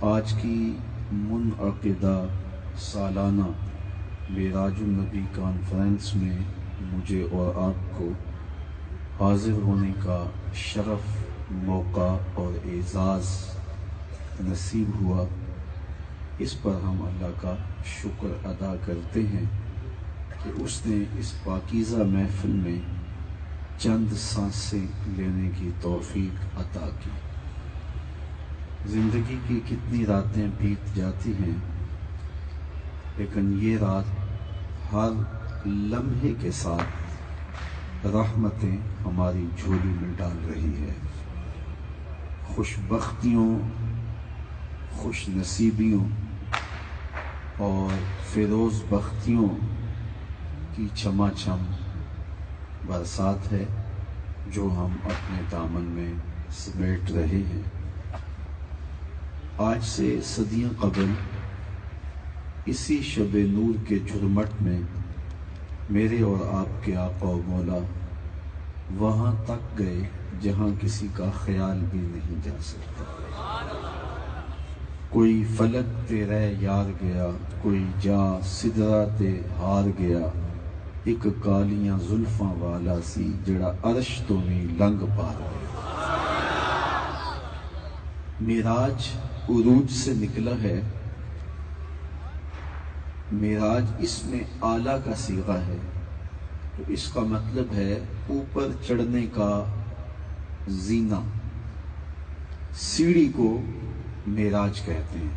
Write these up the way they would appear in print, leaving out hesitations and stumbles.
آج کی منعقدہ سالانہ معراج النبی کانفرنس میں مجھے اور آپ کو حاضر ہونے کا شرف، موقع اور اعزاز نصیب ہوا۔ اس پر ہم اللہ کا شکر ادا کرتے ہیں کہ اس نے اس پاکیزہ محفل میں چند سانسیں لینے کی توفیق عطا کی۔ زندگی کی کتنی راتیں بیت جاتی ہیں، لیکن یہ رات ہر لمحے کے ساتھ رحمتیں ہماری جھولی میں ڈال رہی ہے۔ خوش بختیوں، خوش نصیبیوں اور فیروز بختیوں کی چما چم برسات ہے جو ہم اپنے دامن میں سمیٹ رہے ہیں۔ آج سے صدیاں قبل اسی شب نور کے جھرمٹ میں میرے اور آپ کے آقا و مولا وہاں تک گئے جہاں کسی کا خیال بھی نہیں جا سکتا۔ کوئی فلک تے رہ یار گیا، کوئی جا سدرہ تے ہار گیا، ایک کالیاں زلفاں والا سی جڑا عرش تو بھی لنگ پار گیا۔ معراج عروج سے نکلا ہے۔ معراج اس میں اعلیٰ کا صیغہ ہے، تو اس کا مطلب ہے اوپر چڑھنے کا زینہ۔ سیڑھی کو معراج کہتے ہیں۔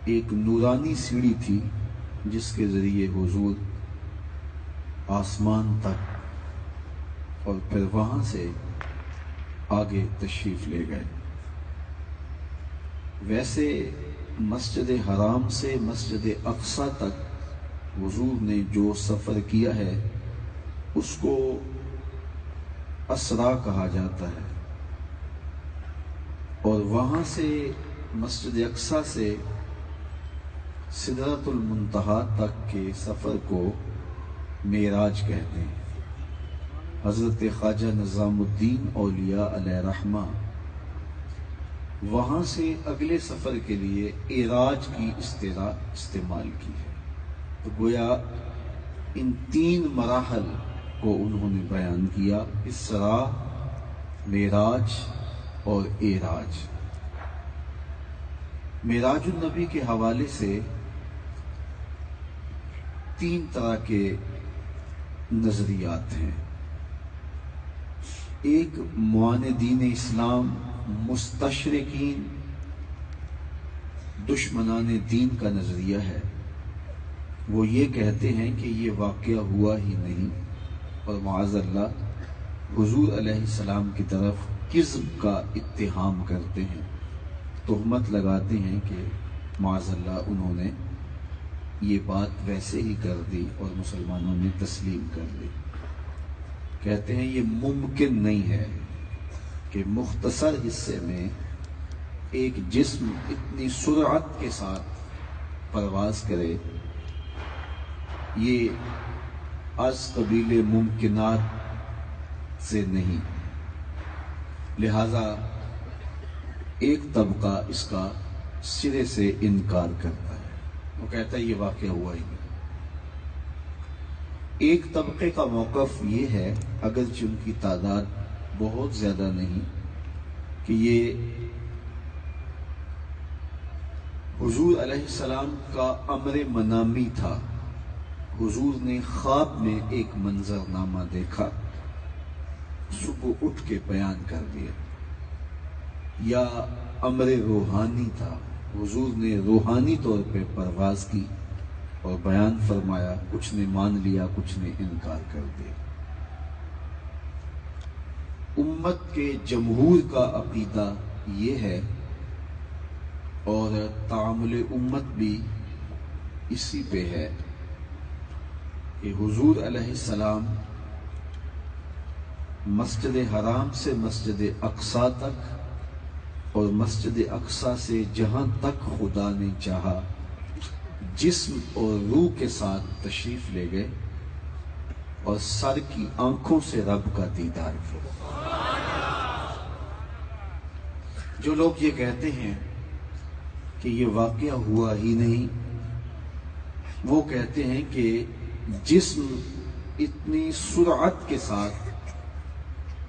ایک نورانی سیڑھی تھی جس کے ذریعے حضور آسمان تک اور پھر وہاں سے آگے تشریف لے گئے۔ ویسے مسجد حرام سے مسجد اقصی تک حضور نے جو سفر کیا ہے اس کو اسرا کہا جاتا ہے، اور وہاں سے مسجد اقصی سے سدرۃ المنتہا تک کے سفر کو معراج کہتے ہیں۔ حضرت خواجہ نظام الدین اولیاء علیہ رحمہ وہاں سے اگلے سفر کے لیے اعراج کی اصطلاح استعمال کی ہے۔ تو گویا ان تین مراحل کو انہوں نے بیان کیا: اسرا، معراج اور اعراج۔ معراج النبی کے حوالے سے تین طرح کے نظریات ہیں۔ ایک معاندین اسلام، مستشرقین، دشمنان دین کا نظریہ ہے۔ وہ یہ کہتے ہیں کہ یہ واقعہ ہوا ہی نہیں، اور معاذ اللہ حضور علیہ السلام کی طرف کذب کا اتہام کرتے ہیں، تہمت لگاتے ہیں کہ معاذ اللہ انہوں نے یہ بات ویسے ہی کر دی اور مسلمانوں نے تسلیم کر لی۔ کہتے ہیں یہ ممکن نہیں ہے کہ مختصر حصے میں ایک جسم اتنی سرعت کے ساتھ پرواز کرے، یہ از قبیل ممکنات سے نہیں۔ لہذا ایک طبقہ اس کا سرے سے انکار کرتا ہے، وہ کہتا ہے یہ واقعہ ہوا ہی نہیں۔ ایک طبقے کا موقف یہ ہے، اگرچہ ان کی تعداد بہت زیادہ نہیں، کہ یہ حضور علیہ السلام کا امر منامی تھا۔ حضور نے خواب میں ایک منظرنامہ دیکھا، صبح اٹھ کے بیان کر دیا، یا امر روحانی تھا، حضور نے روحانی طور پہ پرواز کی اور بیان فرمایا، کچھ نے مان لیا، کچھ نے انکار کر دیا۔ امت کے جمہور کا عقیدہ یہ ہے، اور تعامل امت بھی اسی پہ ہے، کہ حضور علیہ السلام مسجد حرام سے مسجد اقصی تک اور مسجد اقصی سے جہاں تک خدا نے چاہا جسم اور روح کے ساتھ تشریف لے گئے، اور سر کی آنکھوں سے رب کا دیدار کیا۔ جو لوگ یہ کہتے ہیں کہ یہ واقعہ ہوا ہی نہیں. وہ کہتے ہیں کہ جسم اتنی سرعت کے ساتھ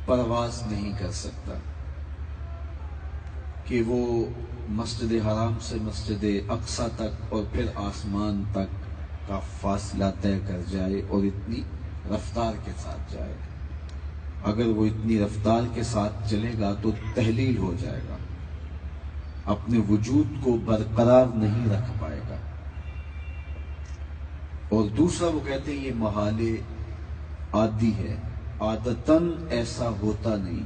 پرواز نہیں کر سکتا کہ وہ مسجد حرام سے مسجد اقصی تک اور پھر آسمان تک کا فاصلہ طے کر جائے اور اتنی رفتار کے ساتھ جائے. اگر وہ اتنی رفتار کے ساتھ چلے گا تو تحلیل ہو جائے گا، اپنے وجود کو برقرار نہیں رکھ پائے گا. اور دوسرا وہ کہتے ہیں یہ محال عادی ہے، عادتاً ایسا ہوتا نہیں.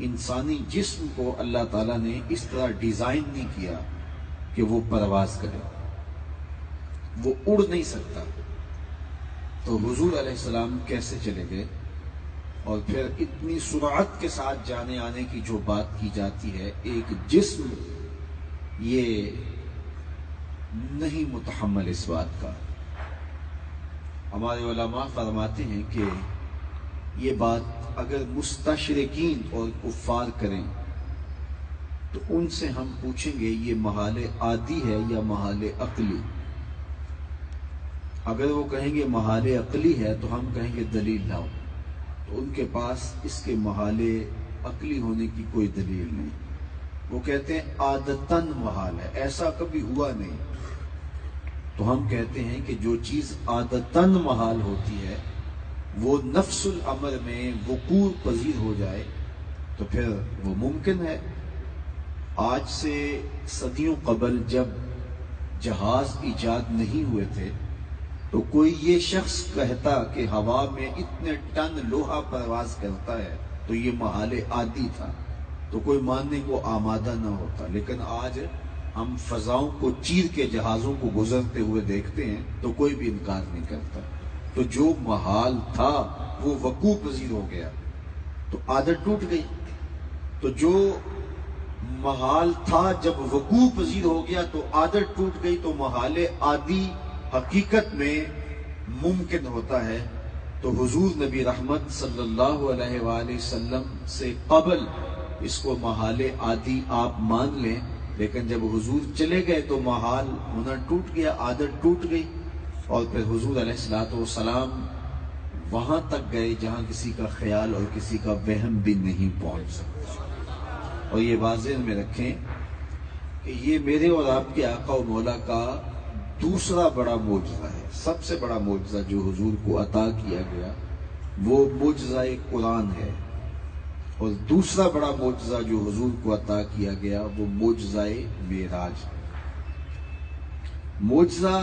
انسانی جسم کو اللہ تعالیٰ نے اس طرح ڈیزائن نہیں کیا کہ وہ پرواز کرے، وہ اڑ نہیں سکتا. تو حضور علیہ السلام کیسے چلے گئے؟ اور پھر اتنی سرعت کے ساتھ جانے آنے کی جو بات کی جاتی ہے، ایک جسم یہ نہیں متحمل اس بات کا. ہمارے علماء فرماتے ہیں کہ یہ بات اگر مستشرقین اور کفار کریں تو ان سے ہم پوچھیں گے یہ محال عادی ہے یا محال عقلی. اگر وہ کہیں گے محال عقلی ہے تو ہم کہیں گے دلیل لاؤ. تو ان کے پاس اس کے محال عقلی ہونے کی کوئی دلیل نہیں. وہ کہتے ہیں عادتاً محال ہے، ایسا کبھی ہوا نہیں. تو ہم کہتے ہیں کہ جو چیز عادتاً محال ہوتی ہے وہ نفس الامر میں وقوع پذیر ہو جائے تو پھر وہ ممکن ہے. آج سے صدیوں قبل جب جہاز ایجاد نہیں ہوئے تھے تو کوئی یہ شخص کہتا کہ ہوا میں اتنے ٹن لوہا پرواز کرتا ہے تو یہ محال عادی تھا تو کوئی ماننے کو آمادہ نہ ہوتا. لیکن آج ہم فضاؤں کو چیر کے جہازوں کو گزرتے ہوئے دیکھتے ہیں تو کوئی بھی انکار نہیں کرتا. تو جو محال تھا وہ وقوع پذیر ہو گیا تو عادت ٹوٹ گئی. تو جو محال تھا جب وقوع پذیر ہو گیا تو عادت ٹوٹ گئی. تو محال عادی حقیقت میں ممکن ہوتا ہے. تو حضور نبی رحمت صلی اللہ علیہ وآلہ وسلم سے قبل اس کو محال عادی آپ مان لیں، لیکن جب حضور چلے گئے تو محال ہونا ٹوٹ گیا، عادت ٹوٹ گئی. اور پھر حضور علیہ السلام وہاں تک گئے جہاں کسی کا خیال اور کسی کا وہم بھی نہیں پہنچ سکتا. اور یہ واضح میں رکھیں کہ یہ میرے اور آپ کے آقا و مولا کا دوسرا بڑا معجزہ ہے. سب سے بڑا معجزہ جو حضور کو عطا کیا گیا وہ معجزہ قرآن ہے، اور دوسرا بڑا معجزہ جو حضور کو عطا کیا گیا وہ معجزہ معراج. معجزہ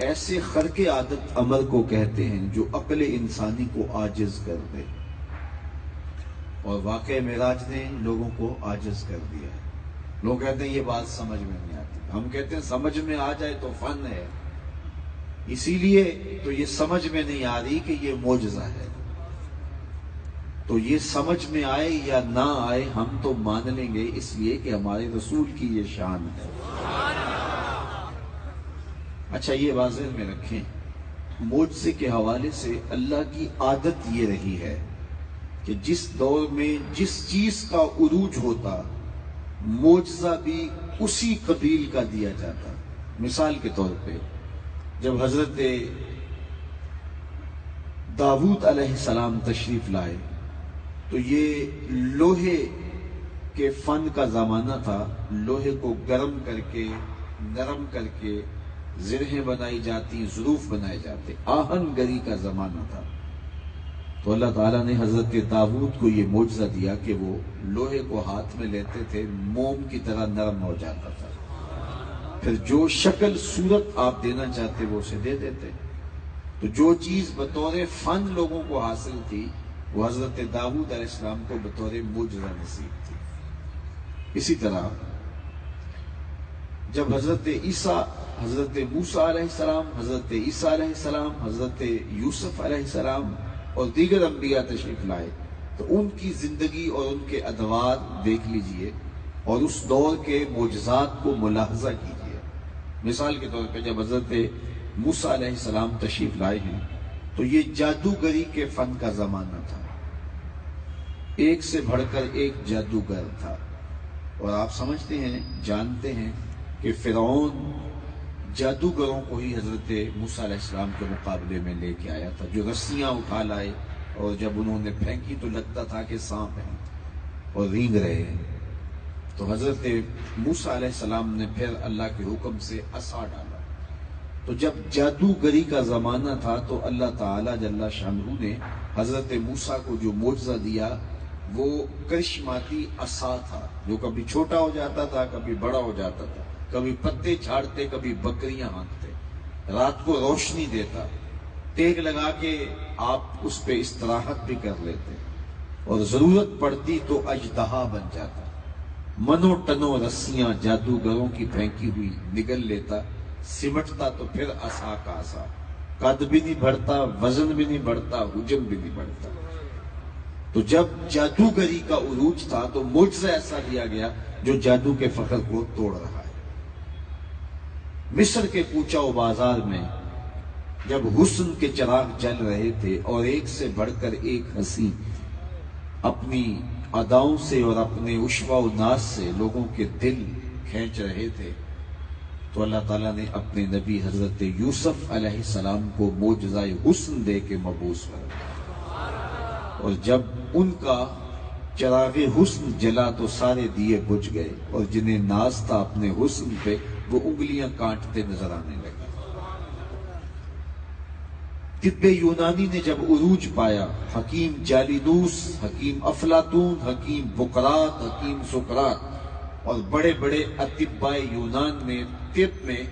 ایسے خرق عادت عمل کو کہتے ہیں جو عقل انسانی کو عاجز کر دے، اور واقع معراج نے لوگوں کو عاجز کر دیا ہے. لوگ کہتے ہیں یہ بات سمجھ میں نہیں آتی. ہم کہتے ہیں سمجھ میں آ جائے تو فن ہے، اسی لیے تو یہ سمجھ میں نہیں آ رہی کہ یہ معجزہ ہے. تو یہ سمجھ میں آئے یا نہ آئے ہم تو مان لیں گے، اس لیے کہ ہمارے رسول کی یہ شان ہے. اچھا یہ واضح میں رکھیں، معجزے کے حوالے سے اللہ کی عادت یہ رہی ہے کہ جس دور میں جس چیز کا عروج ہوتا معجزہ بھی اسی قبیل کا دیا جاتا. مثال کے طور پہ جب حضرت داؤد علیہ السلام تشریف لائے تو یہ لوہے کے فن کا زمانہ تھا. لوہے کو گرم کر کے نرم کر کے زرہیں بنائی جاتی، ظروف بنائے جاتے، آہن گری کا زمانہ تھا. تو اللہ تعالیٰ نے حضرت داؤد کو یہ معجزہ دیا کہ وہ لوہے کو ہاتھ میں لیتے تھے، موم کی طرح نرم ہو جاتا تھا. پھر جو شکل صورت آپ دینا چاہتے وہ اسے دے دیتے. تو جو چیز بطور فن لوگوں کو حاصل تھی وہ حضرت داؤد علیہ السلام کو بطور معجزہ نصیب تھی. اسی طرح جب حضرت عیسیٰ، حضرت موسیٰ علیہ السلام، حضرت عیسیٰ علیہ السلام، حضرت یوسف علیہ السلام اور دیگر انبیاء تشریف لائے تو ان کی زندگی اور ان کے ادوار دیکھ لیجئے اور اس دور کے معجزات کو ملاحظہ کیجئے. مثال کے طور پہ جب حضرت موسیٰ علیہ السلام تشریف لائے ہیں تو یہ جادوگری کے فن کا زمانہ تھا. ایک سے بڑھ کر ایک جادوگر تھا. اور آپ سمجھتے ہیں، جانتے ہیں کہ فرعون جادوگروں کو ہی حضرت موسیٰ علیہ السلام کے مقابلے میں لے کے آیا تھا، جو رسیاں اٹھا لائے اور جب انہوں نے پھینکی تو لگتا تھا کہ سانپ ہیں اور رینگ رہے ہیں۔ تو حضرت موسیٰ علیہ السلام نے پھر اللہ کے حکم سے عصا ڈالا۔ تو جب جادوگری کا زمانہ تھا تو اللہ تعالیٰ جل شانہ نے حضرت موسیٰ کو جو معجزہ دیا وہ کرشماتی عصا تھا، جو کبھی چھوٹا ہو جاتا تھا، کبھی بڑا ہو جاتا تھا، کبھی پتے جھاڑتے، کبھی بکریاں ہانکتے، رات کو روشنی دیتا، ٹیک لگا کے آپ اس پہ استراحت بھی کر لیتے، اور ضرورت پڑتی تو اژدہا بن جاتا، منو ٹنو رسیاں جادوگروں کی پھینکی ہوئی نگل لیتا، سمٹتا تو پھر عصا کا عصا، قد بھی نہیں بڑھتا، وزن بھی نہیں بڑھتا، حجم بھی نہیں بڑھتا۔ تو جب جادوگری کا عروج تھا تو معجزہ ایسا دیا گیا جو جادو کے فخر کو توڑ رہا ہے۔ مصر کے کوچہ و بازار میں جب حسن کے چراغ جل رہے تھے اور ایک سے بڑھ کر ایک ہنسی اپنی اداؤں سے اور اپنے عشوہ و ناز سے لوگوں کے دل کھینچ رہے تھے، تو اللہ تعالیٰ نے اپنے نبی حضرت یوسف علیہ السلام کو معجزہ حسن دے کے مبعوث کیا، اور جب ان کا چراغ حسن جلا تو سارے دیے بجھ گئے، اور جنہیں ناز تھا اپنے حسن پہ وہ انگلیاں کاٹتے نظر آنے لگے۔ طب یونانی نے جب عروج پایا، حکیم جالیدوس، حکیم افلاطون، حکیم بقراط، حکیم سقراط اور بڑے بڑے اطباء یونان نے طب میں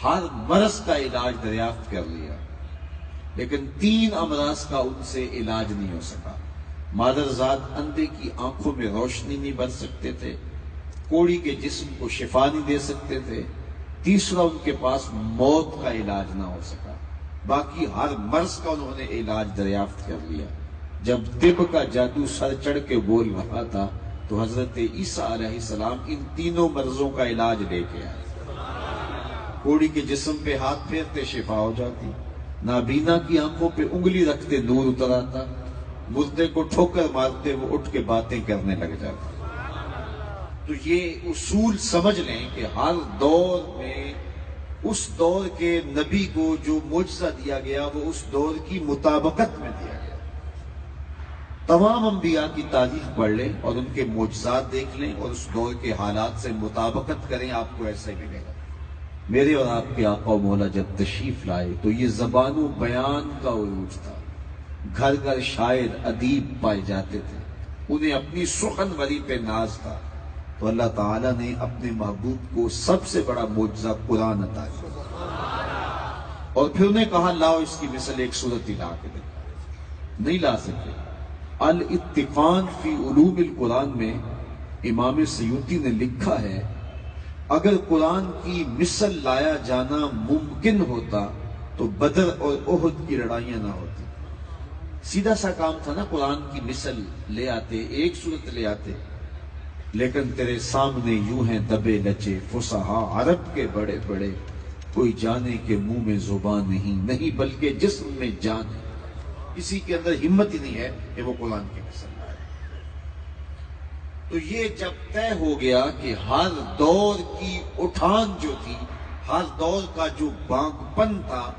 ہر مرض کا علاج دریافت کر لیا، لیکن 3 امراض کا ان سے علاج نہیں ہو سکا۔ مادرزاد اندھے کی آنکھوں میں روشنی نہیں بھر سکتے تھے، کوڑی کے جسم کو شفا نہیں دے سکتے تھے، تیسرا ان کے پاس موت کا علاج نہ ہو سکا۔ باقی ہر مرض کا انہوں نے علاج دریافت کر لیا۔ جب طب کا جادو سر چڑھ کے بول رہا تھا تو حضرت عیسیٰ علیہ السلام ان 3 مرضوں کا علاج لے کے آئے۔ کوڑی کے جسم پہ ہاتھ پھیرتے شفا ہو جاتی، نابینا کی آنکھوں پہ انگلی رکھتے نور اتر آتا، مردے کو ٹھوکر مارتے وہ اٹھ کے باتیں کرنے لگ جاتا۔ تو یہ اصول سمجھ لیں کہ ہر دور میں اس دور کے نبی کو جو معجزہ دیا گیا وہ اس دور کی مطابقت میں دیا گیا۔ تمام انبیاء کی تاریخ پڑھ لیں اور ان کے معجزات دیکھ لیں اور اس دور کے حالات سے مطابقت کریں، آپ کو ایسا ہی ملے گا۔ میرے اور آپ کے آقا و مولا جب تشریف لائے تو یہ زبان و بیان کا عروج تھا، گھر گھر شاعر ادیب پائے جاتے تھے، انہیں اپنی سخنوری پہ ناز تھا، تو اللہ تعالیٰ نے اپنے محبوب کو سب سے بڑا معجزہ قرآن عطا کیا، اور پھر انہیں کہا لاؤ اس کی مثل ایک سورت ہی لا کے دے، نہیں لا سکے۔ الاتقان فی علوم القرآن میں امام سیوطی نے لکھا ہے اگر قرآن کی مثل لایا جانا ممکن ہوتا تو بدر اور احد کی لڑائیاں نہ ہوتی۔ سیدھا سا کام تھا نا، قرآن کی مثل لے آتے، ایک صورت لے آتے، لیکن تیرے سامنے یوں ہیں دبے لچے فصحا عرب کے بڑے بڑے، کوئی جانے کے منہ میں زبان نہیں بلکہ جسم میں جان ہے، کسی کے اندر ہمت ہی نہیں ہے کہ وہ قرآن کی مثل لائے۔ تو یہ جب طے ہو گیا کہ ہر دور کی اٹھان جو تھی، ہر دور کا جو بانگ پن تھا،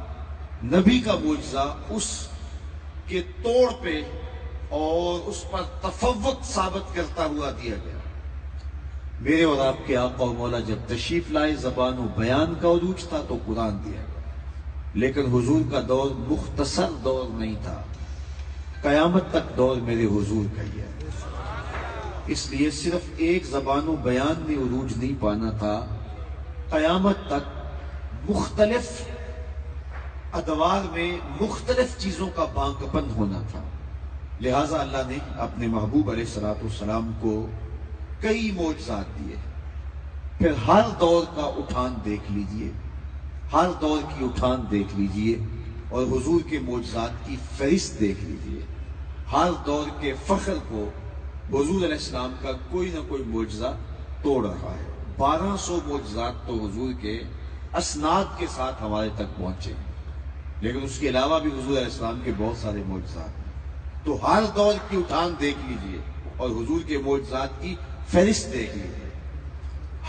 نبی کا معجزہ اس کے توڑ پہ اور اس پر تفوق ثابت کرتا ہوا دیا گیا۔ میرے اور آپ کے آقا و مولا جب تشریف لائے، زبان و بیان کا عروج تھا تو قرآن دیا گیا، لیکن حضور کا دور مختصر دور نہیں تھا، قیامت تک دور میرے حضور کا ہی ہے۔ اس لیے صرف ایک زبان و بیان میں عروج نہیں پانا تھا، قیامت تک مختلف ادوار میں مختلف چیزوں کا بانگپن ہونا تھا۔ لہٰذا اللہ نے اپنے محبوب علیہ السلام کو کئی معجزات دیے۔ پھر ہر دور کا اٹھان دیکھ لیجئے، ہر دور کی اٹھان دیکھ لیجئے اور حضور کے معجزات کی فہرست دیکھ لیجئے۔ ہر دور کے فخر کو حضور علیہ السلام کا کوئی نہ کوئی معجزہ توڑ رہا ہے۔ 1200 معجزات تو حضور کے اسناد کے ساتھ ہمارے تک پہنچے ہیں، لیکن اس کے علاوہ بھی حضور علیہ السلام کے بہت سارے معجزات ہیں۔ تو ہر دور کی اٹھان دیکھ لیجئے اور حضور کے معجزات کی فہرست دیکھ لیجئے۔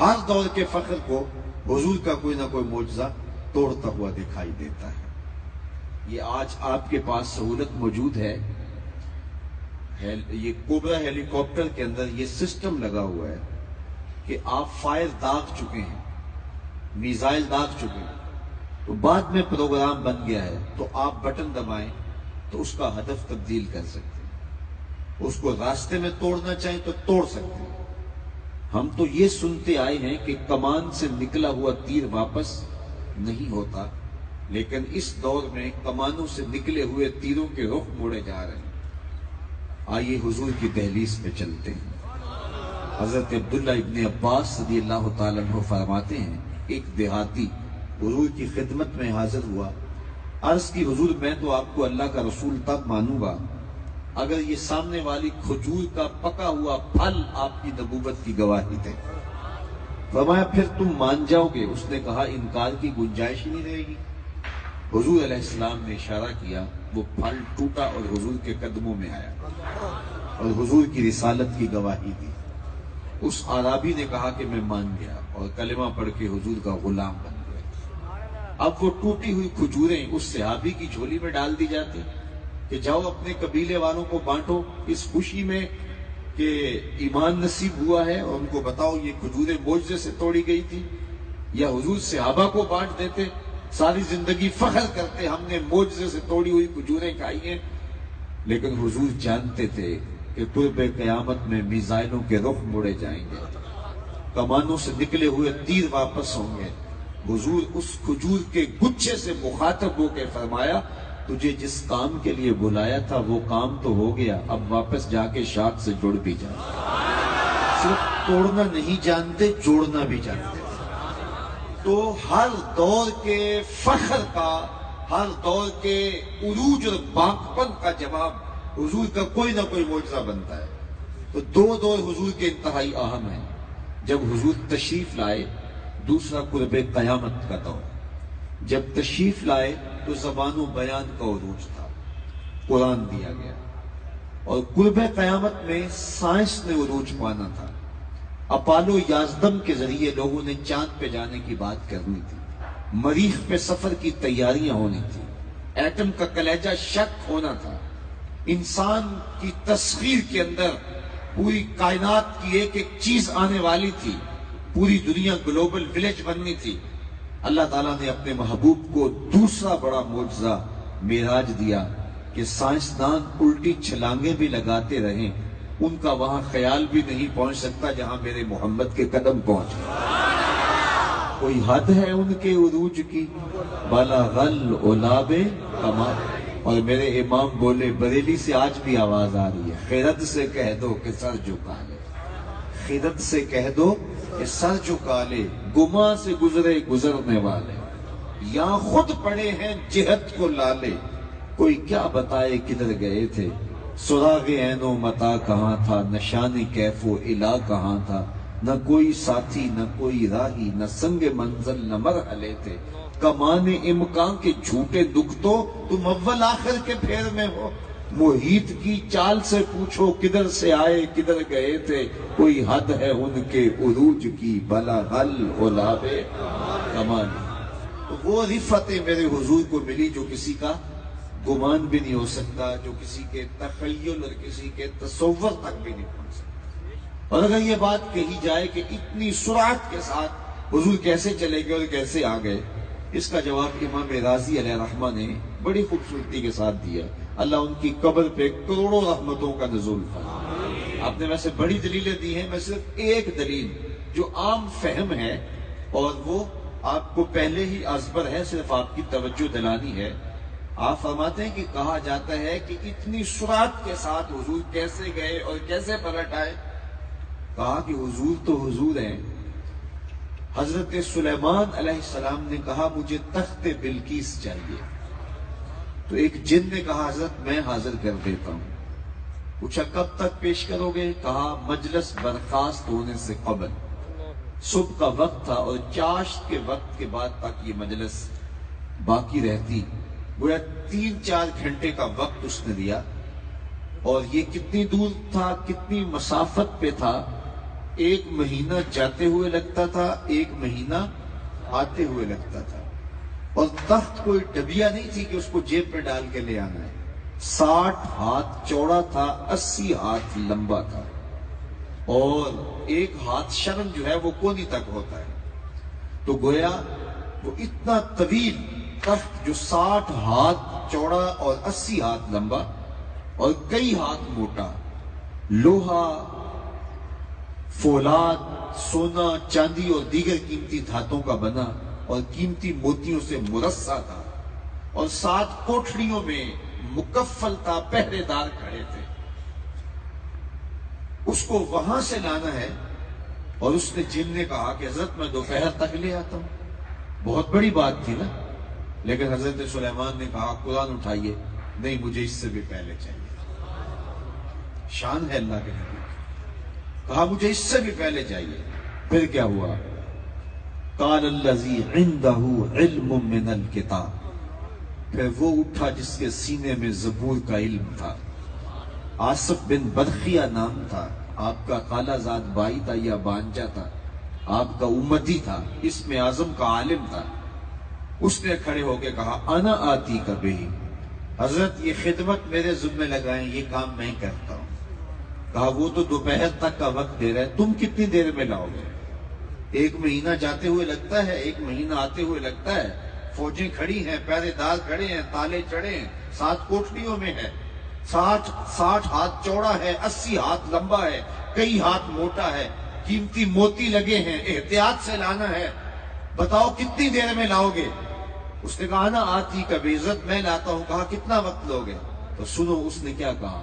ہر دور کے فخر کو حضور کا کوئی نہ کوئی معجزہ توڑتا ہوا دکھائی دیتا ہے۔ یہ آج آپ کے پاس سہولت موجود ہے، یہ کوبرا ہیلی کاپٹر کے اندر یہ سسٹم لگا ہوا ہے کہ آپ فائر داغ چکے ہیں، میزائل داغ چکے ہیں، تو بعد میں پروگرام بن گیا ہے تو آپ بٹن دبائیں تو اس کا ہدف تبدیل کر سکتے ہیں، اس کو راستے میں توڑنا چاہیں تو توڑ سکتے ہیں۔ ہم تو یہ سنتے آئے ہیں کہ کمان سے نکلا ہوا تیر واپس نہیں ہوتا، لیکن اس دور میں کمانوں سے نکلے ہوئے تیروں کے رخ موڑے جا رہے ہیں۔ آئیے حضور کی دہلیز پہ چلتے ہیں۔ حضرت عبداللہ ابن عباس رضی اللہ تعالیٰ عنہ فرماتے ہیں، ایک دیہاتی حضور کی خدمت میں حاضر ہوا، عرض کی حضور میں تو آپ کو اللہ کا رسول تب مانوں گا اگر یہ سامنے والی کھجور کا پکا ہوا پھل آپ کی نبوت کی گواہی دے۔ فرمایا پھر تم مان جاؤ گے؟ اس نے کہا انکار کی گنجائش ہی نہیں رہے گی۔ حضور علیہ السلام نے اشارہ کیا، وہ پھل ٹوٹا اور حضور کے قدموں میں آیا اور حضور کی رسالت کی گواہی دی۔ اس عرابی نے کہا کہ میں مان گیا اور کلمہ پڑھ کے حضور کا غلام بن گیا۔ اب وہ ٹوٹی ہوئی کھجوریں اس صحابی کی جھولی میں ڈال دی جاتی کہ جاؤ اپنے قبیلے والوں کو بانٹو اس خوشی میں کہ ایمان نصیب ہوا ہے، اور ان کو بتاؤ یہ کھجوریں معجزے سے توڑی گئی تھی، یا حضور صحابہ کو بانٹ دیتے، ساری زندگی فخر کرتے ہم نے معجزے سے توڑی ہوئی کھجوریں کھائی ہیں۔ لیکن حضور جانتے تھے کہ قرب قیامت میں میزائلوں کے رخ مڑے جائیں گے، کمانوں سے نکلے ہوئے تیر واپس ہوں گے۔ حضور اس کھجور کے گچھے سے مخاطب ہو کے فرمایا تجھے جس کام کے لیے بلایا تھا وہ کام تو ہو گیا، اب واپس جا کے شاخ سے جڑ بھی جا۔ صرف توڑنا نہیں جانتے، جوڑنا بھی جانتے۔ تو ہر دور کے فخر کا، ہر دور کے عروج اور باقپن کا جواب حضور کا کوئی نہ کوئی معجزہ بنتا ہے۔ تو دو دور حضور کے انتہائی اہم ہیں۔ جب حضور تشریف لائے، دوسرا قرب قیامت کا دور۔ جب تشریف لائے تو زبان و بیان کا عروج تھا، قرآن دیا گیا، اور قرب قیامت میں سائنس نے عروج پانا تھا۔ اپالو 11 کے ذریعے لوگوں نے چاند پہ جانے کی بات کرنی تھی، مریخ پہ سفر کی تیاریاں ہونی تھی، ایٹم کا کلیجہ شک ہونا تھا، انسان کی تسخیر کے اندر پوری کائنات کی ایک ایک چیز آنے والی تھی، پوری دنیا گلوبل ولیج بننی تھی۔ اللہ تعالیٰ نے اپنے محبوب کو دوسرا بڑا معجزہ معراج دیا کہ سائنسدان الٹی چھلانگیں بھی لگاتے رہیں، ان کا وہاں خیال بھی نہیں پہنچ سکتا جہاں میرے محمد کے قدم پہنچ گئے۔ کوئی حد ہے ان کے عروج کی، بلغ العلاب کمال۔ اور میرے امام بولے، بریلی سے آج بھی آواز آ رہی ہے، خیرت سے کہہ دو کہ سر جھکا لے، خیرت سے کہہ دو کہ سر جھکا لے، گما سے گزرے گزرنے والے، یا خود پڑے ہیں جہت کو لالے، کوئی کیا بتائے کدھر گئے تھے، سراغ عین و متا کہاں تھا، نشان کیف و الا کہاں تھا، نہ کوئی ساتھی نہ کوئی راہی، نہ سنگ منزل نہ مرحلے تھے، کمان امکان کے جھوٹے دکھ تو تم اول آخر کے پھیر میں ہو، محیط کی چال سے پوچھو کدھر سے آئے کدھر گئے تھے، کوئی حد ہے ان کے عروج کی، بلغ العلاب کمال۔ تو وہ رفتیں میرے حضور کو ملی جو کسی کا گمان بھی نہیں ہو سکتا، جو کسی کے تخیل اور کسی کے تصور تک بھی نہیں پہنچ سکتا۔ اور اگر یہ بات کہی جائے کہ اتنی سرعت کے ساتھ حضور کیسے چلے گئے اور کیسے آ گئے، اس کا جواب امام راضی علیہ رحمہ نے بڑی خوبصورتی کے ساتھ دیا۔ اللہ ان کی قبر پہ کروڑوں رحمتوں کا نزول فرمائے۔ آپ نے ویسے بڑی دلیلیں دی ہیں، میں صرف ایک دلیل جو عام فہم ہے اور وہ آپ کو پہلے ہی ازبر ہے، صرف آپ کی توجہ دلانی ہے۔ آپ فرماتے ہیں کہ کہا جاتا ہے کہ اتنی سرعت کے ساتھ حضور کیسے گئے اور کیسے پلٹ آئے۔ کہا کہ حضور تو حضور ہیں۔ حضرت سلیمان علیہ السلام نے کہا مجھے تخت بلقیس چاہیے، تو ایک جن نے کہا حضرت میں حاضر کر دیتا ہوں۔ پوچھا کب تک پیش کرو گے؟ کہا مجلس برخاست ہونے سے قبل۔ صبح کا وقت تھا اور چاشت کے وقت کے بعد تک یہ مجلس باقی رہتی، گویا 3-4 گھنٹے کا وقت اس نے دیا۔ اور یہ کتنی دور تھا، کتنی مسافت پہ تھا ایک مہینہ جاتے ہوئے لگتا تھا، ایک مہینہ آتے ہوئے لگتا تھا، اور تخت کوئی ڈبیا نہیں تھی کہ اس کو جیب میں ڈال کے لے آنا ہے۔ 60 ہاتھ چوڑا تھا، 80 ہاتھ لمبا تھا، اور ایک ہاتھ شرم جو ہے وہ کونی تک ہوتا ہے۔ تو گویا وہ اتنا طویل تخت جو 60 ہاتھ چوڑا اور 80 ہاتھ لمبا اور کئی ہاتھ موٹا، لوہا، فولاد، سونا، چاندی اور دیگر قیمتی دھاتوں کا بنا اور قیمتی موتیوں سے مرصع تھا، اور 7 کوٹھڑیوں میں مکفل تھا، پہرے دار کھڑے تھے۔ اس کو وہاں سے لانا ہے، اور اس نے جن نے کہا کہ حضرت میں دوپہر تک لے آتا ہوں۔ بہت بڑی بات تھی نا، لیکن حضرت سلیمان نے کہا قرآن اٹھائیے، نہیں مجھے اس سے بھی پہلے چاہیے۔ شان ہے اللہ کے نبی، کہا مجھے اس سے بھی پہلے چاہیے۔ پھر کیا ہوا؟ قال الذی عنده علم من الکتاب، پھر وہ اٹھا جس کے سینے میں زبور کا علم تھا۔ آصف بن برخیہ نام تھا، آپ کا خالہ زاد بھائی تھا یا بانجا تھا، آپ کا امتی تھا، اسم اعظم کا عالم تھا۔ اس نے کھڑے ہو کے کہا انا آتی کا بہی، حضرت یہ خدمت میرے ذمہ لگائیں، یہ کام میں کرتا ہوں۔ کہا وہ تو دوپہر تک کا وقت دے رہے، تم کتنی دیر میں لاؤ گے؟ ایک مہینہ جاتے ہوئے لگتا ہے، ایک مہینہ آتے ہوئے لگتا ہے، فوجیں کھڑی ہیں، پہرے دار کھڑے ہیں، تالے چڑھے ہیں، 7 کوٹھڑیوں میں ہے، 60 ہاتھ چوڑا ہے، 80 ہاتھ لمبا ہے، کئی ہاتھ موٹا ہے، قیمتی موتی لگے ہیں، احتیاط سے لانا ہے، بتاؤ کتنی دیر میں لاؤ گے؟ اس نے کہا نا آتی کا بے عزت میں لاتا ہوں۔ کہا کتنا وقت لوگے؟ تو سنو اس نے کیا کہا،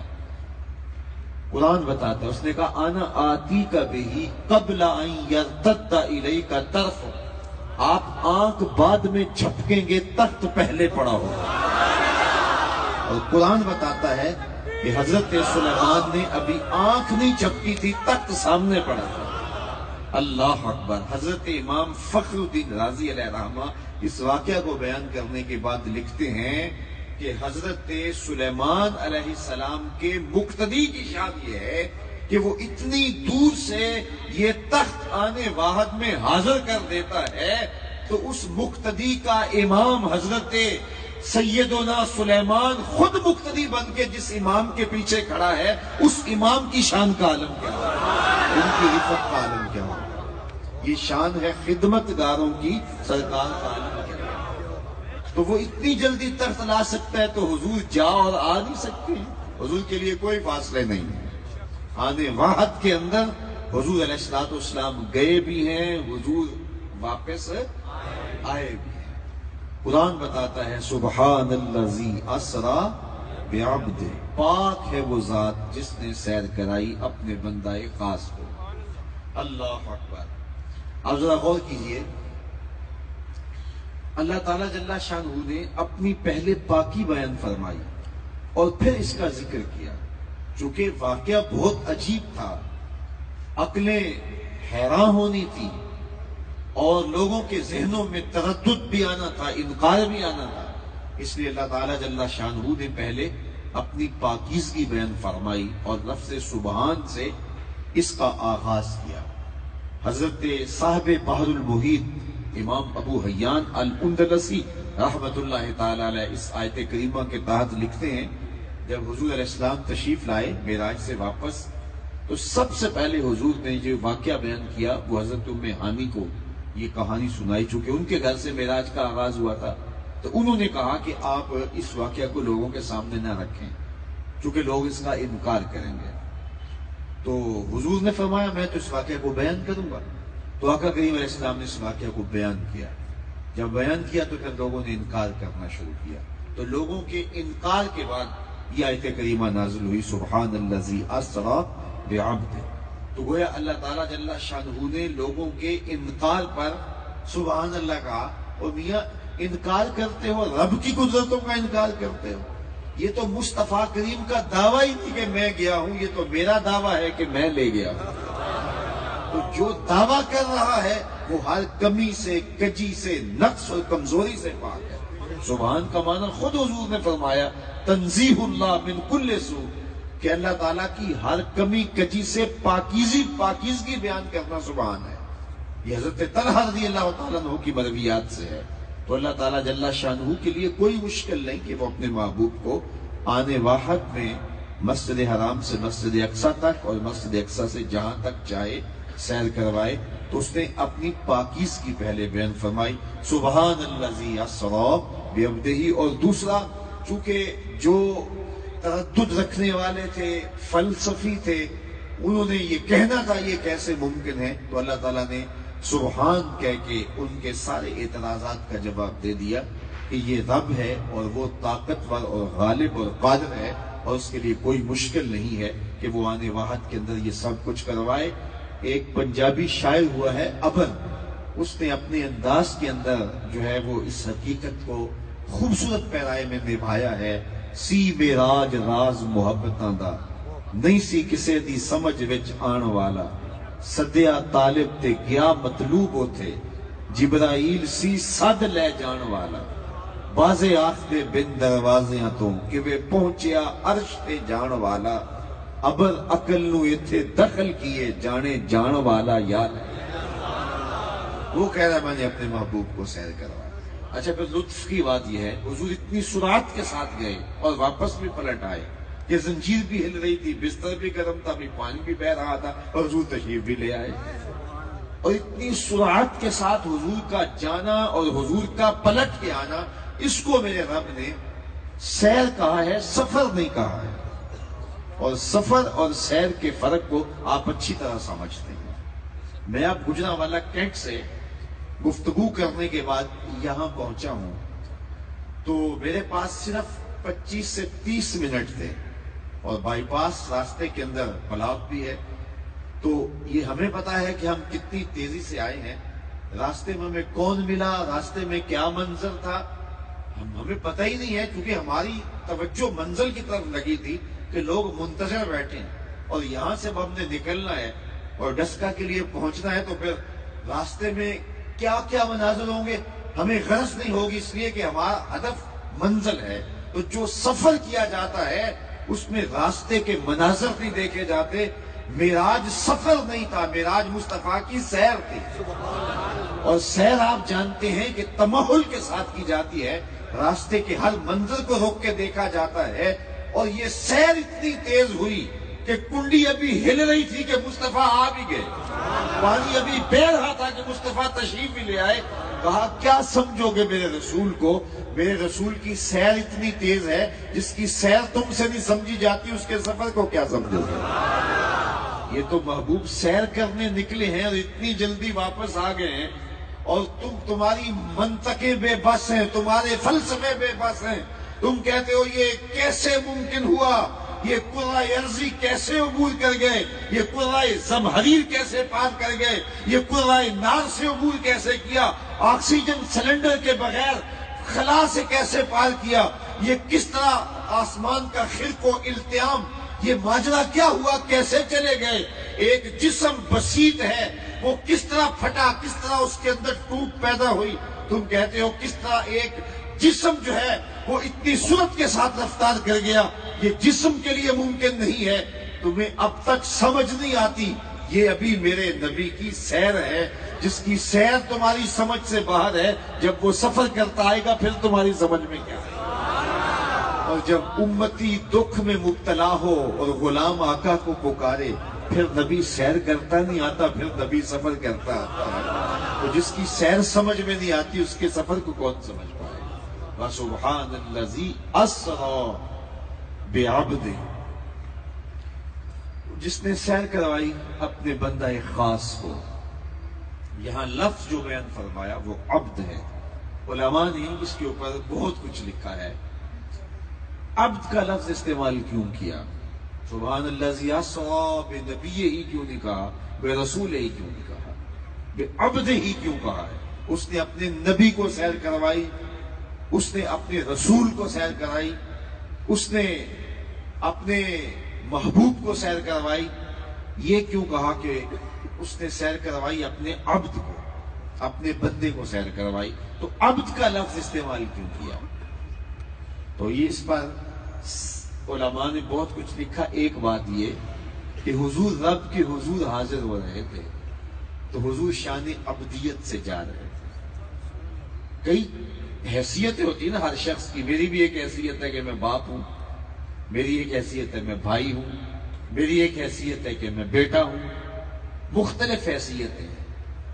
قرآن بتاتا ہے، اس نے کہا انا آتی کا بہی قبل ان یرتد الیک طرف، آپ آنکھ بعد میں جھپکیں گے، تخت پہلے پڑا ہوگا۔ اور قرآن بتاتا ہے کہ حضرت سلیمان نے ابھی آنکھ نہیں جھپکی تھی، تخت سامنے پڑا تھا۔ اللہ اکبر۔ حضرت امام فخر الدین رازی علیہ رحمہ اس واقعہ کو بیان کرنے کے بعد لکھتے ہیں کہ حضرت سلیمان علیہ السلام کے مقتدی کی شان یہ ہے کہ وہ اتنی دور سے یہ تخت آنے واحد میں حاضر کر دیتا ہے، تو اس مقتدی کا امام حضرت سیدنا سلیمان خود مقتدی بن کے جس امام کے پیچھے کھڑا ہے، اس امام کی شان کا عالم کیا ہو، ان کی رفت کا عالم کیا ہو۔ یہ شان ہے خدمتگاروں کی، سرکار کا عالم کیا ہو۔ تو وہ اتنی جلدی تخت لا سکتا ہے، تو حضور جا اور آ نہیں سکتے ہیں، حضور کے لیے کوئی فاصلے نہیں ہے۔ آنے واحد کے اندر حضور علیہ السلام گئے بھی ہیں، حضور واپس آئے بھی ہیں۔ قرآن بتاتا ہے سبحان الذی اسری بعبدہ، پاک ہے وہ ذات جس نے سیر کرائی اپنے بندہ خاص کو۔ اللہ اکبر۔ اب ذرا غور کیجئے، اللہ تعالیٰ جل شانہ نے اپنی پہلے پاکی بیان فرمائی اور پھر اس کا ذکر کیا، چونکہ واقعہ بہت عجیب تھا، عقلیں حیران ہونی تھی، اور لوگوں کے ذہنوں میں تردد بھی آنا تھا، انکار بھی آنا تھا۔ اس لیے اللہ تعالیٰ جل شانہ نے پہلے اپنی پاکیزگی بیان فرمائی اور لفظ سبحان سے اس کا آغاز کیا۔ حضرت صاحب بحر المحیط امام ابو حیان الاندلسی رحمت اللہ تعالیٰ علیہ اس آیت کریمہ کے تحت لکھتے ہیں، جب حضور علیہ السلام تشریف لائے معراج سے واپس، تو سب سے پہلے حضور نے جو واقعہ بیان کیا وہ حضرت ام ہانی کو یہ کہانی سنائی، چونکہ ان کے گھر سے معراج کا آغاز ہوا تھا۔ تو انہوں نے کہا کہ آپ اس واقعہ کو لوگوں کے سامنے نہ رکھیں، چونکہ لوگ اس کا انکار کریں گے۔ تو حضور نے فرمایا میں تو اس واقعہ کو بیان کروں گا۔ تو آقا کریم علیہ السلام نے اس واقعہ کو بیان کیا۔ جب بیان کیا تو پھر لوگوں نے انکار کرنا شروع کیا۔ تو لوگوں کے انکار کے بعد یہ آیت کریمہ نازل ہوئی سبحان الذی اسری بعبدہ۔ تو گویا اللہ تعالیٰ جل شانہ نے لوگوں کے انکار پر سبحان اللہ کہا۔ اور میاں انکار کرتے ہو، رب کی قدرتوں کا انکار کرتے ہو، یہ تو مصطفیٰ کریم کا دعویٰ ہی نہیں کہ میں گیا ہوں، یہ تو میرا دعویٰ ہے کہ میں لے گیا ہوں۔ تو جو دعویٰ کر رہا ہے وہ ہر کمی سے، کجی سے، نقص اور کمزوری سے پاک ہے۔ سبحان کا معنی خود حضور نے فرمایا تنزیہ اللہ من کل سوء، کہ اللہ تعالیٰ کی ہر کمی کجی سے پاکیزگی بیان کرنا سبحان ہے. یہ حضرت طلحہ رضی اللہ تعالیٰ عنہ کی مرویات سے ہے. تو اللہ تعالیٰ جل شانہ کے لیے کوئی مشکل نہیں کہ وہ اپنے محبوب کو آنے واحد میں مسجد حرام سے مسجد اقصیٰ تک اور مسجد اقصیٰ سے جہاں تک چاہے سیر کروائے. تو اس نے اپنی پاکیزگی پہلے بیان فرمائی سبحان الذی اسریٰ بعبدہ. اور دوسرا چونکہ جو تردد رکھنے والے تھے فلسفی تھے انہوں نے یہ کہنا تھا یہ کیسے ممکن ہے, تو اللہ تعالیٰ نے سبحان کہہ کے ان کے سارے اعتراضات کا جواب دے دیا کہ یہ رب ہے اور وہ طاقتور اور غالب اور قادر ہے اور اس کے لیے کوئی مشکل نہیں ہے کہ وہ آنے واحد کے اندر یہ سب کچھ کروائے. ایک پنجابی شاعر ہوا ہے ابر, اس نے اپنے انداز کے اندر جو ہے وہ اس حقیقت کو خوبصورت پیرائے میں نبھایا ہے. سی میراج راز محبتاں دا نہیں سی کسے دی سمجھ وچ آن والا, سدیا طالب تے گیا مطلوب ہوتے جبرائیل سی سد لے جان والا. بازے آخدے بن دروازیاں تو کہ وہ پہنچیا عرش تے جان والا. ابر عقل نو ایتھے دخل کیے جانے جان والا یار. وہ کہہ رہا میں نے اپنے محبوب کو سیر کروایا. اچھا پھر لطف کی بات یہ ہے حضور اتنی سرعت کے ساتھ گئے اور واپس بھی پلٹ آئے کہ زنجیر بھی ہل رہی تھی, بستر بھی گرم تھا, بھی پانی بھی بہ رہا تھا اور حضور تشریف بھی لے آئے. اور اتنی سرعت کے ساتھ حضور کا جانا اور حضور کا پلٹ کے آنا, اس کو میرے رب نے سیر کہا ہے, سفر نہیں کہا ہے. اور سفر اور سیر کے فرق کو آپ اچھی طرح سمجھتے ہیں. میں اب گجرانوالہ کینٹ سے گفتگو کرنے کے بعد یہاں پہنچا ہوں تو میرے پاس صرف 25 سے 30 منٹ تھے اور بائی پاس راستے کے اندر بلاک بھی ہے. تو یہ ہمیں پتا ہے کہ ہم کتنی تیزی سے آئے ہیں, راستے میں ہمیں کون ملا, راستے میں کیا منظر تھا, ہمیں پتہ ہی نہیں ہے کیونکہ ہماری توجہ منزل کی طرف لگی تھی کہ لوگ منتظر بیٹھے ہیں اور یہاں سے ہم نے نکلنا ہے اور ڈسکا کے لیے پہنچنا ہے. تو پھر راستے میں کیا کیا مناظر ہوں گے ہمیں غرض نہیں ہوگی, اس لیے کہ ہمارا ہدف منزل ہے. تو جو سفر کیا جاتا ہے اس میں راستے کے مناظر نہیں دیکھے جاتے. معراج سفر نہیں تھا, معراج مصطفیٰ کی سیر تھی. اور سیر آپ جانتے ہیں کہ تمہل کے ساتھ کی جاتی ہے, راستے کے ہر منظر کو روک کے دیکھا جاتا ہے. اور یہ سیر اتنی تیز ہوئی کہ کنڈی ابھی ہل رہی تھی کہ مصطفیٰ آ بھی گئے, پانی ابھی بہ رہا تھا کہ مصطفیٰ تشریف بھی لے آئے. کہا کیا سمجھو گے میرے رسول کو, میرے رسول کی سیر اتنی تیز ہے جس کی سیر تم سے نہیں سمجھی جاتی اس کے سفر کو کیا سمجھو گے. یہ تو محبوب سیر کرنے نکلے ہیں اور اتنی جلدی واپس آ گئے ہیں اور تمہاری منطقیں بے بس ہیں, تمہارے فلسفے بے بس ہیں. تم کہتے ہو یہ کیسے ممکن ہوا, یہ قرہ ارضی کیسے عبور کر گئے, یہ قرہ زمہریر کیسے پار کر گئے, یہ قرہ نار سے عبور کیسے کیا, آکسیجن سلنڈر کے بغیر خلا سے کیسے پار کیا, یہ کس طرح آسمان کا خرق و التیام, یہ ماجرا کیا ہوا, کیسے چلے گئے. ایک جسم بسیط ہے وہ کس طرح پھٹا, کس طرح اس کے اندر ٹوٹ پیدا ہوئی. تم کہتے ہو کس طرح ایک جسم جو ہے وہ اتنی سرعت کے ساتھ رفتار کر گیا, یہ جسم کے لیے ممکن نہیں ہے. تمہیں اب تک سمجھ نہیں آتی, یہ ابھی میرے نبی کی سیر ہے جس کی سیر تمہاری سمجھ سے باہر ہے. جب وہ سفر کرتا آئے گا پھر تمہاری سمجھ میں کیا ہے. اور جب امتی دکھ میں مبتلا ہو اور غلام آقا کو پکارے پھر نبی سیر کرتا نہیں آتا, پھر نبی سفر کرتا آتا ہے. تو جس کی سیر سمجھ میں نہیں آتی اس کے سفر کو کون سمجھ پائے. وَسُبْحَانَ الَّذِي أَسْرَى بِعَبْدِهِ, جس نے سیر کروائی اپنے بندہ خاص کو. یہاں لفظ جو بیان فرمایا وہ عبد ہے. علماء نے اس کے اوپر بہت کچھ لکھا ہے. عبد کا لفظ استعمال کیوں کیا, سبحان الذی اسریٰ بنبیہ کیوں نہیں کہا, بے رسول ہی کیوں نہیں کہا, بے عبد ہی کیوں کہا ہے. اس نے اپنے نبی کو سیر کروائی, اس نے اپنے رسول کو سیر کرائی, اس نے اپنے محبوب کو سیر کروائی. یہ کیوں کہا کہ اس نے سیر کروائی اپنے عبد کو, اپنے بندے کو سیر کروائی. تو عبد کا لفظ استعمال کیوں کیا, تو یہ اس پر علماء نے بہت کچھ لکھا، ایک بات یہ کہ حضور رب کے حضور حاضر ہو رہے تھے تو حضور شان عبدیت سے جا رہے تھے۔ کئی حیثیتیں ہوتی ہیں نا ہر شخص کی، میری بھی ایک حیثیت ہے کہ میں باپ ہوں، میری ایک حیثیت ہے میں بھائی ہوں، میری ایک حیثیت ہے کہ میں بیٹا ہوں، مختلف حیثیتیں ہیں۔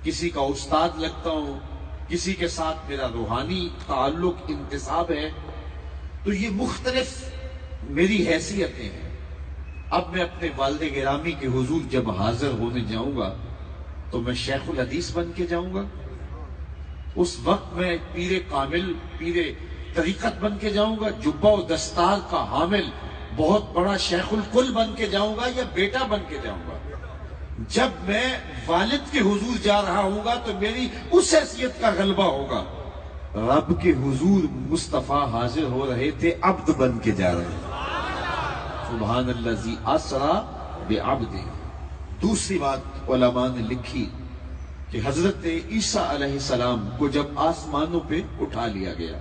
کسی کا استاد لگتا ہوں، کسی کے ساتھ میرا روحانی تعلق انتساب ہے، تو یہ مختلف میری حیثیتیں ہیں۔ اب میں اپنے والد گرامی کے حضور جب حاضر ہونے جاؤں گا تو میں شیخ الحدیث بن کے جاؤں گا، اس وقت میں پیر کامل، پیر طریقت بن کے جاؤں گا، جبہ و دستار کا حامل بہت بڑا شیخ الکل بن کے جاؤں گا یا بیٹا بن کے جاؤں گا؟ جب میں والد کے حضور جا رہا ہوں گا تو میری اس حیثیت کا غلبہ ہوگا۔ رب کے حضور مصطفیٰ حاضر ہو رہے تھے، عبد بن کے جا رہے ہیں۔ سبحان الذی اسریٰ بعبدہ۔ دوسری بات علماء نے لکھی کہ حضرت عیسیٰ علیہ السلام کو جب آسمانوں پہ اٹھا لیا گیا،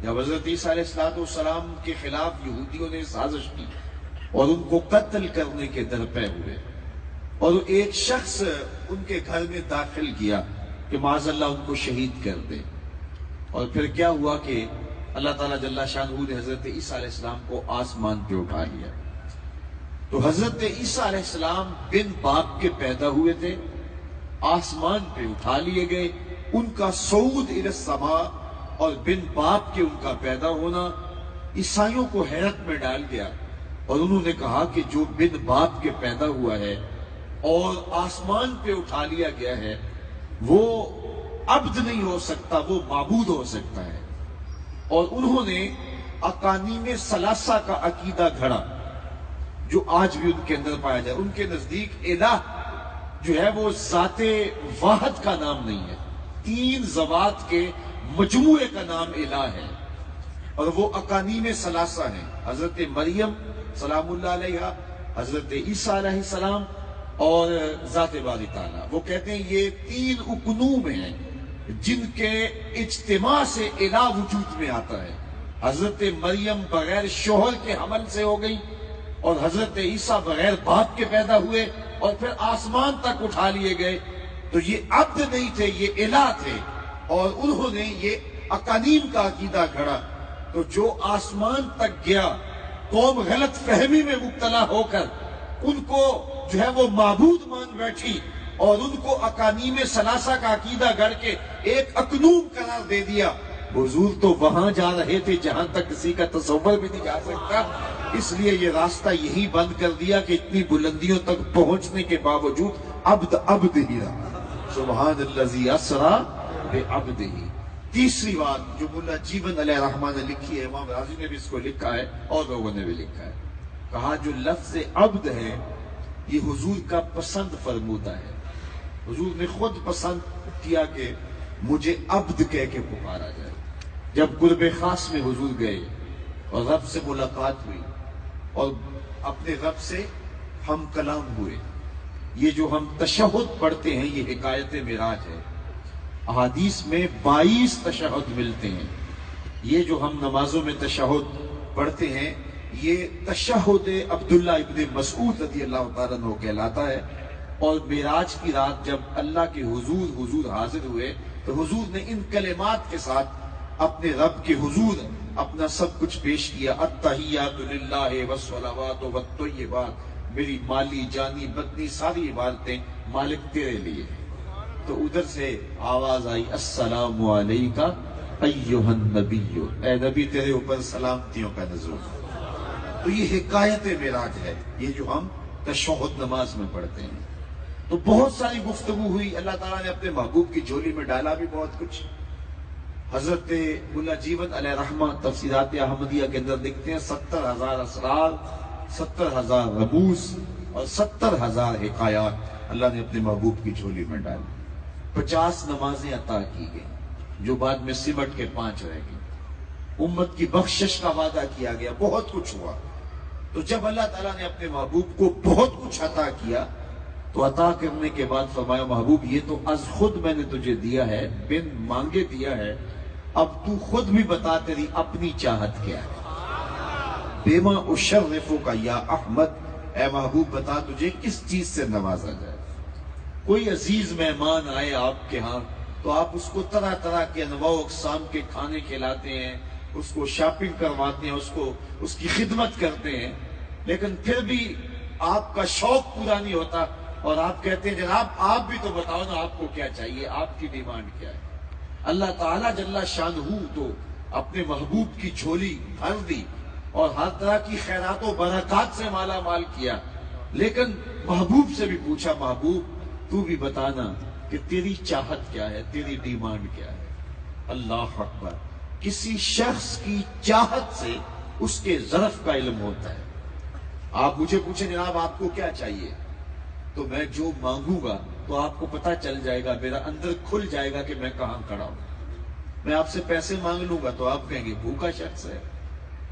جب حضرت عیسیٰ علیہ السلام کے خلاف یہودیوں نے سازش کی اور ان کو قتل کرنے کے درپے ہوئے، اور ایک شخص ان کے گھر میں داخل کیا کہ معاذ اللہ ان کو شہید کر دے، اور پھر کیا ہوا کہ اللہ تعالیٰ جل شانہ نے حضرت عیسیٰ علیہ السلام کو آسمان پہ اٹھا لیا۔ تو حضرت عیسیٰ علیہ السلام بن باپ کے پیدا ہوئے تھے، آسمان پہ اٹھا لیے گئے۔ ان کا صعود الی السماء اور بن باپ کے ان کا پیدا ہونا عیسائیوں کو حیرت میں ڈال گیا، اور انہوں نے کہا کہ جو بن باپ کے پیدا ہوا ہے اور آسمان پہ اٹھا لیا گیا ہے وہ عبد نہیں ہو سکتا، وہ معبود ہو سکتا ہے۔ اور انہوں نے اقانیم ثلاثہ کا عقیدہ گھڑا جو آج بھی ان کے اندر پایا جائے۔ ان کے نزدیک الہ جو ہے وہ ذات واحد کا نام نہیں ہے، تین ذوات کے مجموعے کا نام الہ ہے، اور وہ اقانیم ثلاثہ ہیں: حضرت مریم سلام اللہ علیہا، حضرت عیسیٰ علیہ السلام اور ذات باری تعالیٰ۔ وہ کہتے ہیں یہ تین اقنوم ہیں جن کے اجتماع سے الہ وجود میں آتا ہے۔ حضرت مریم بغیر شوہر کے حمل سے ہو گئی، اور حضرت عیسیٰ بغیر باپ کے پیدا ہوئے اور پھر آسمان تک اٹھا لیے گئے۔ تو یہ عبد نہیں تھے، یہ الہ تھے، اور انہوں نے یہ اقانیم کا عقیدہ گھڑا۔ تو جو آسمان تک گیا، قوم غلط فہمی میں مبتلا ہو کر ان کو جو ہے وہ معبود مان بیٹھی، اور ان کو اقانیم ثلاثہ کا عقیدہ گھڑ کے ایک اقنوم قرار دے دیا۔ حضور تو وہاں جا رہے تھے جہاں تک کسی کا تصور بھی نہیں جا سکتا، اس لیے یہ راستہ یہی بند کر دیا کہ اتنی بلندیوں تک پہنچنے کے باوجود عبد ہی رہا۔ سبحان الذی اسریٰ بعبدہ۔ تیسری بات جو ملا جیون علیہ الرحمہ نے لکھی ہے، امام راضی نے بھی اس کو لکھا ہے اور لوگوں نے بھی لکھا ہے، کہا جو لفظ عبد ہے یہ حضور کا پسند فرمودہ ہے۔ حضور نے خود پسند کیا کہ مجھے عبد کہہ کے پکارا جائے۔ جب قرب خاص میں حضور گئے اور رب سے ملاقات ہوئی اور اپنے رب سے ہم کلام ہوئے، یہ جو ہم تشہد پڑھتے ہیں یہ حکایت معراج ہے۔ احادیث میں 22 تشہد ملتے ہیں۔ یہ جو ہم نمازوں میں تشہد پڑھتے ہیں یہ تشہد عبداللہ ابن مسعود رضی اللہ تعالیٰ عنہ کہلاتا ہے۔ اور معراج کی رات جب اللہ کے حضور حاضر ہوئے تو حضور نے ان کلمات کے ساتھ اپنے رب کے حضور اپنا سب کچھ پیش کیا: التحیات للہ والصلوات والطیبات، میری مالی جانی بدنی ساری عبادتیں مالک تیرے لیے۔ تو ادھر سے آواز آئی: السلام علیکہ ایھا النبی، اے نبی تیرے اوپر سلامتیوں کا نزول۔ تو یہ حکایت معراج ہے، یہ جو ہم تشہد نماز میں پڑھتے ہیں۔ تو بہت ساری گفتگو ہوئی، اللہ تعالیٰ نے اپنے محبوب کی جھولی میں ڈالا بھی بہت کچھ۔ حضرت ملا جیون علیہ الرحمہ تفسیرات احمدیہ کے اندر لکھتے ہیں 70,000 اسرار، 70,000 رموز اور 70,000 حکایات اللہ نے اپنے محبوب کی جھولی میں ڈالی۔ 50 نمازیں عطا کی گئیں جو بعد میں سمٹ کے 5 رہ گئی۔ امت کی بخشش کا وعدہ کیا گیا، بہت کچھ ہوا۔ تو جب اللہ تعالیٰ نے اپنے محبوب کو بہت کچھ عطا کیا تو عطا کرنے کے بعد فرمایا: محبوب یہ تو از خود میں نے تجھے دیا ہے، بن مانگے دیا ہے، اب تو خود بھی بتا تیری اپنی چاہت کیا ہے۔ بیما اشرفک یا احمد، اے محبوب بتا تجھے کس چیز سے نوازا جائے۔ کوئی عزیز مہمان آئے آپ کے ہاں تو آپ اس کو طرح طرح کے انواع و اقسام کے کھانے کھلاتے ہیں، اس کو شاپنگ کرواتے ہیں، اس کی خدمت کرتے ہیں، لیکن پھر بھی آپ کا شوق پورا نہیں ہوتا اور آپ کہتے ہیں جناب آپ بھی تو بتاؤ نا آپ کو کیا چاہیے، آپ کی ڈیمانڈ کیا ہے۔ اللہ تعالیٰ جل شانہ تو اپنے محبوب کی جھولی بھر دی اور ہر طرح کی خیرات و برکات سے مالا مال کیا، لیکن محبوب سے بھی پوچھا محبوب تو بھی بتانا کہ تیری چاہت کیا ہے، تیری ڈیمانڈ کیا ہے۔ اللہ اکبر، کسی شخص کی چاہت سے اس کے ظرف کا علم ہوتا ہے۔ آپ مجھے پوچھیں جناب آپ کو کیا چاہیے، تو میں جو مانگوں گا تو آپ کو پتہ چل جائے گا، میرا اندر کھل جائے گا کہ میں کہاں کھڑا ہوں۔ میں آپ سے پیسے مانگ لوں گا تو آپ کہیں گے بھوکا شخص ہے،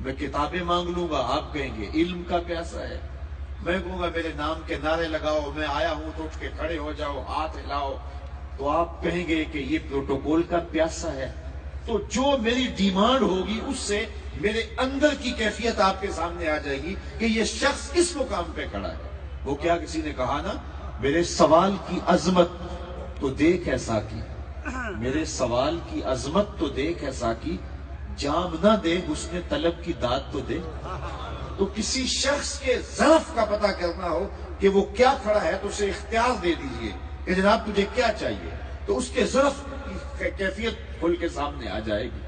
میں کتابیں مانگ لوں گا آپ کہیں گے علم کا پیاسا ہے، میں کہوں گا میرے نام کے نعرے لگاؤ، میں آیا ہوں تو اٹھ کے کھڑے ہو جاؤ، ہاتھ ہلاؤ، تو آپ کہیں گے کہ یہ پروٹوکول کا پیاسا ہے۔ تو جو میری ڈیمانڈ ہوگی اس سے میرے اندر کی کیفیت آپ کے سامنے آ جائے گی کہ یہ شخص کس مقام پہ کھڑا ہے۔ وہ کیا کسی نے کہا نا، میرے سوال کی عظمت تو دیکھ ایسا کی، میرے سوال کی عظمت تو دیکھ ایسا کی، جام نہ دے حسن طلب کی داد تو دے۔ تو کسی شخص کے ظرف کا پتہ کرنا ہو کہ وہ کیا کھڑا ہے تو اسے اختیار دے دیجئے کہ جناب تجھے کیا چاہیے، تو اس کے ظرف کی کیفیت کھل کے سامنے آ جائے گی۔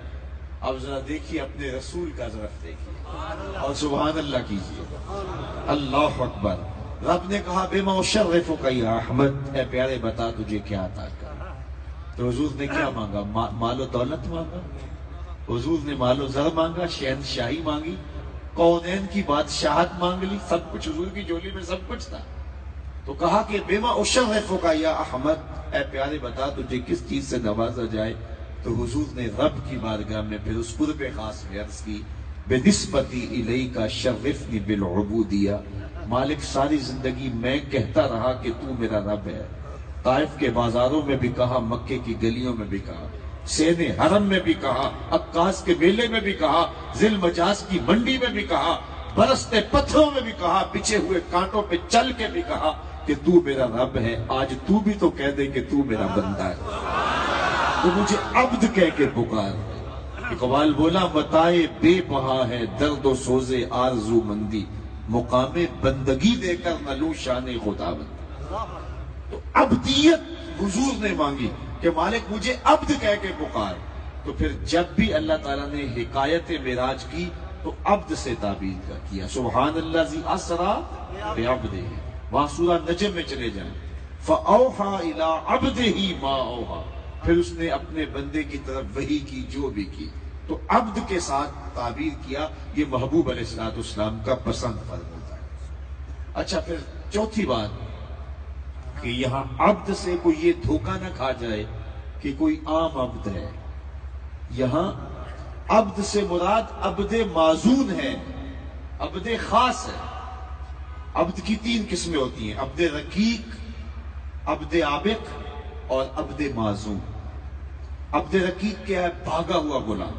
اب ذرا دیکھیے اپنے رسول کا ظرف دیکھیے اور سبحان اللہ کیجئے۔ اللہ اکبر۔ رب نے کہا بما اشرفک یا احمد، اے پیارے بتا تجھے کیا عطا کرا۔ تو حضور نے کیا مانگا؟ مال و دولت مانگا، حضور نے مال و زر مانگا، شہنشاہی مانگی، کونین کی بادشاہت مانگ لی، سب کچھ حضور کی جھولی میں سب کچھ تھا۔ تو کہا کہ بما اشرفک یا احمد، اے پیارے بتا تجھے کس چیز سے نوازا جائے۔ تو حضور نے رب کی بارگاہ میں پھر اس قرب خاص میں عرض کی بنسبتی الیک شرفنی بالعبودیہ، مالک ساری زندگی میں کہتا رہا کہ تو میرا رب ہے۔ طائف کے بازاروں میں بھی کہا، مکے کی گلیوں میں بھی کہا، سین حرم میں بھی کہا، عکاس کے میلے میں بھی کہا، ذی المجاز کی منڈی میں بھی کہا، برستے پتھروں میں بھی کہا، بچھے ہوئے کانٹوں پہ چل کے بھی کہا کہ تو میرا رب ہے۔ آج تو بھی تو کہہ دے کہ تو میرا بندہ ہے، تو مجھے عبد کہہ کے پکار۔ اقبال بولا متائے بے بہا ہے درد و سوزے آرزو مندی، مقام بندگی دے کر نہ لوں شان خدا بند۔ تو عبدیت حضور نے مانگی کہ مالک مجھے عبد کہہ کے پکار۔ تو پھر جب بھی اللہ تعالیٰ نے حکایت معراج کی تو عبد سے تعبیر کا کیا، سبحان اللہ ذی اسرا بعبدہ۔ وہاں سورہ نجم میں چلے جائیں، فَأَوْحَا إِلَىٰ عَبْدِهِ مَا أَوْحَا، پھر اس نے اپنے بندے کی طرف وحی کی جو بھی کی، تو عبد کے ساتھ تعبیر کیا۔ یہ محبوب علیہ السلام کا پسند فرض ہوتا ہے۔ اچھا پھر چوتھی بات کہ یہاں عبد سے کوئی یہ دھوکہ نہ کھا جائے کہ کوئی عام عبد ہے۔ یہاں عبد سے مراد عبد معزون ہے، عبد خاص ہے۔ عبد کی تین قسمیں ہوتی ہیں، عبد رقیق، عبد عابق اور عبد معزون۔ عبد رقیق کیا ہے؟ بھاگا ہوا غلام۔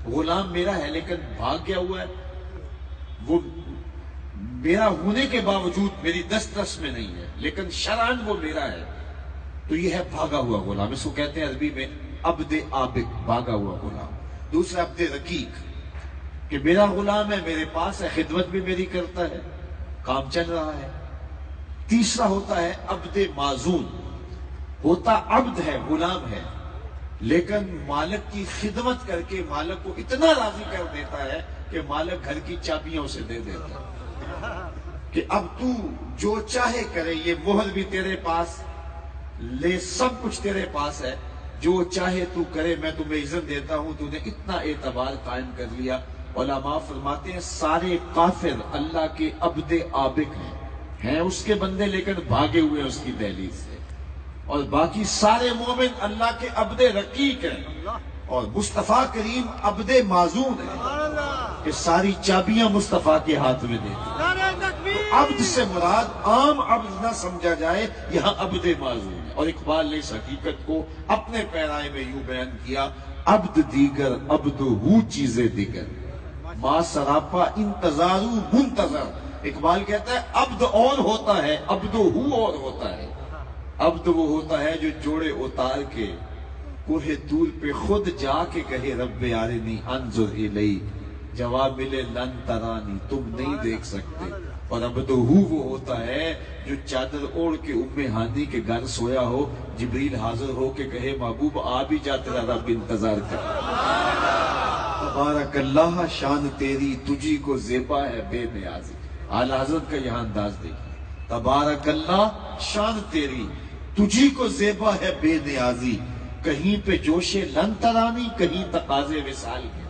غلام میرا ہے لیکن بھاگ گیا ہوا ہے، وہ میرا ہونے کے باوجود میری دسترس میں نہیں ہے لیکن شرعاً وہ میرا ہے، تو یہ ہے بھاگا ہوا غلام۔ اس کو کہتے ہیں عربی میں عبد عابق، بھاگا ہوا غلام۔ دوسرا عبد رقیق کہ میرا غلام ہے، میرے پاس ہے، خدمت بھی میری کرتا ہے، کام چل رہا ہے۔ تیسرا ہوتا ہے عبد معزون، ہوتا عبد ہے، غلام ہے، لیکن مالک کی خدمت کر کے مالک کو اتنا راضی کر دیتا ہے کہ مالک گھر کی چابیاں اسے دے دیتا ہے کہ اب تو جو چاہے کرے، یہ مہر بھی تیرے پاس لے، سب کچھ تیرے پاس ہے، جو چاہے تو کرے، میں تمہیں اذن دیتا ہوں۔ تو نے اتنا اعتبار قائم کر لیا۔ علماء فرماتے ہیں سارے کافر اللہ کے عبد عابق ہیں اس کے بندے لیکن بھاگے ہوئے اس کی دہلیز سے، اور باقی سارے مومن اللہ کے عبد رقیق ہیں، اور مصطفیٰ کریم عبد معزون ہے کہ ساری چابیاں مصطفیٰ کے ہاتھ میں دے دی۔ تو عبد سے مراد عام عبد نہ سمجھا جائے، یہاں عبد معزون ہے۔ اور اقبال نے اس حقیقت کو اپنے پیرائے میں یوں بیان کیا، عبد دیگر عبد ہو چیزیں دیگر، ما سراپا انتظارو منتظر. اقبال کہتا ہے عبد اور ہوتا ہے، عبد ہو اور ہوتا ہے. عبد وہ ہوتا ہے جو جوڑے اتار کے کوہ طور پہ خود جا کے کہے رب ارنی انظر الی، جواب ملے لن ترانی، تم نہیں دیکھ سکتے. اور عبد وہ ہوتا ہے جو چادر اوڑھ کے ام ہانی کے گھر سویا ہو، جبریل حاضر ہو کے کہے محبوب آ بھی جا، تیرا رب انتظار کر. تبارک اللہ شان تیری تجھی کو زیبا ہے بے نیازی. اعلی حضرت کا یہاں انداز دیکھیں، تبارک اللہ شان تیری تجھی کو زیبا ہے بے نیازی، کہیں پہ جوش لن ترانی، کہیں تقاضے وصال کے.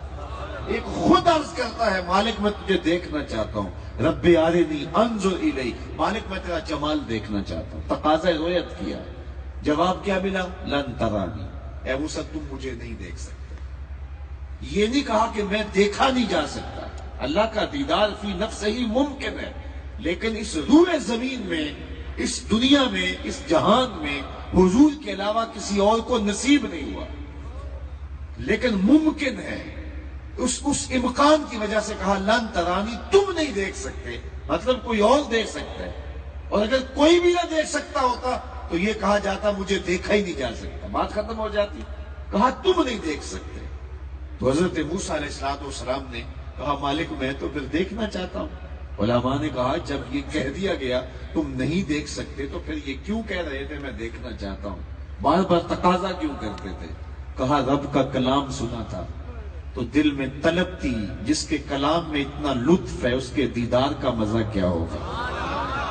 ایک خود عرض کرتا ہے مالک میں تجھے دیکھنا چاہتا ہوں، رب ارنی انظر الی، مالک میں تیرا جمال دیکھنا چاہتا ہوں. تقاضا رویت کیا، جواب کیا ملا؟ لن ترانی، اے موسیٰ تم مجھے نہیں دیکھ سکتے. یہ نہیں کہا کہ میں دیکھا نہیں جا سکتا، اللہ کا دیدار فی نفس ہی ممکن ہے، لیکن اس روئے زمین میں، اس دنیا میں، اس جہان میں حضور کے علاوہ کسی اور کو نصیب نہیں ہوا. لیکن ممکن ہے، اس امکان کی وجہ سے کہا لن ترانی، تم نہیں دیکھ سکتے، مطلب کوئی اور دیکھ سکتا ہے. اور اگر کوئی بھی نہ دیکھ سکتا ہوتا تو یہ کہا جاتا مجھے دیکھا ہی نہیں جا سکتا، بات ختم ہو جاتی. کہا تم نہیں دیکھ سکتے. تو حضرت موسیٰ علیہ السلام نے کہا مالک میں تو پھر دیکھنا چاہتا ہوں. علماء نے کہا جب یہ کہہ دیا گیا تم نہیں دیکھ سکتے تو پھر یہ کیوں کہہ رہے تھے میں دیکھنا چاہتا ہوں؟ بار بار تقاضا کیوں کرتے تھے؟ کہا رب کا کلام سنا تھا تو دل میں طلب تھی، جس کے کلام میں اتنا لطف ہے اس کے دیدار کا مزہ کیا ہوگا.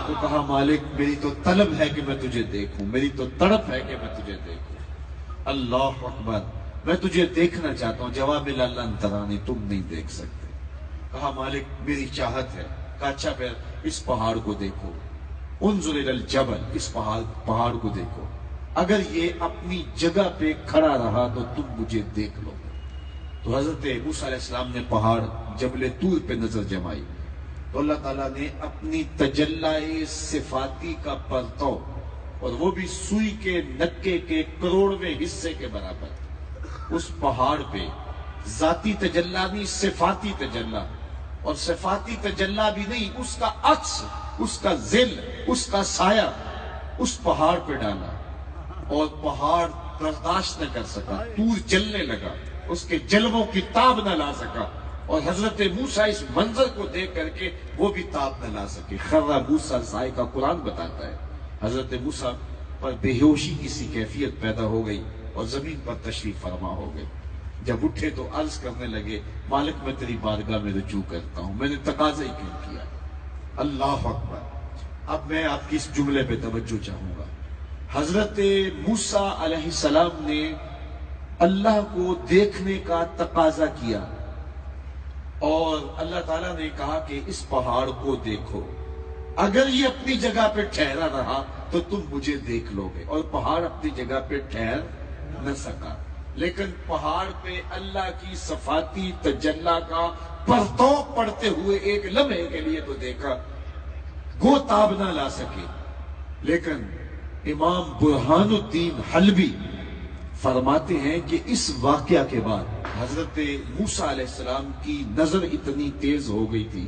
تو کہا مالک میری تو طلب ہے کہ میں تجھے دیکھوں، میری تو تڑپ ہے کہ میں تجھے دیکھوں. اللہ اکبر، میں تجھے دیکھنا چاہتا ہوں. جواب ملا لن ترانی، تم نہیں دیکھ سکتے. کہا مالک میری چاہت ہے. کہا اچھا پھر اس پہاڑ کو دیکھو، انظر الی الجبل، اس پہاڑ کو دیکھو، اگر یہ اپنی جگہ پہ کھڑا رہا تو تم مجھے دیکھ لو. تو حضرت موسیٰ علیہ السلام نے پہاڑ جبل طور پہ نظر جمائی تو اللہ تعالیٰ نے اپنی تجلی صفاتی کا پرتو، اور وہ بھی سوئی کے نکے کے کروڑویں حصے کے برابر، اس پہاڑ پہ ذاتی تجلی نہیں، صفاتی تجلی. اور صفاتی تجلی بھی نہیں، اس کا عکس، اس کا ظل، اس کا سایہ اس پہاڑ پہ ڈالا. اور پہاڑ برداشت نہ کر سکا، طور جلنے لگا، اس کے جلووں کی تاب نہ لا سکا. اور حضرت موسیٰ اس منظر کو دیکھ کر کے وہ بھی تاب نہ لا سکے. خر موسیٰ سائے کا قرآن بتاتا ہے حضرت موسیٰ پر بے ہوشی کی سی کیفیت پیدا ہو گئی اور زمین پر تشریف فرما ہو گئی. جب اٹھے تو عرض کرنے لگے مالک میں تیری بارگاہ میں رجوع کرتا ہوں، میں نے تقاضا ہی کیوں کیا. اللہ اکبر. اب میں آپ کی اس جملے پہ توجہ چاہوں گا. حضرت موسیٰ علیہ السلام نے اللہ کو دیکھنے کا تقاضا کیا اور اللہ تعالیٰ نے کہا کہ اس پہاڑ کو دیکھو، اگر یہ اپنی جگہ پہ ٹھہرا رہا تو تم مجھے دیکھ لو گے. اور پہاڑ اپنی جگہ پہ ٹھہر نہ سکا، لیکن پہاڑ پہ اللہ کی صفاتی تجلی کا پرتو پڑتے ہوئے ایک لمحے کے لیے تو دیکھا، گو تاب نہ لا سکے. لیکن امام برہان الدین حلبی فرماتے ہیں کہ اس واقعہ کے بعد حضرت موسیٰ علیہ السلام کی نظر اتنی تیز ہو گئی تھی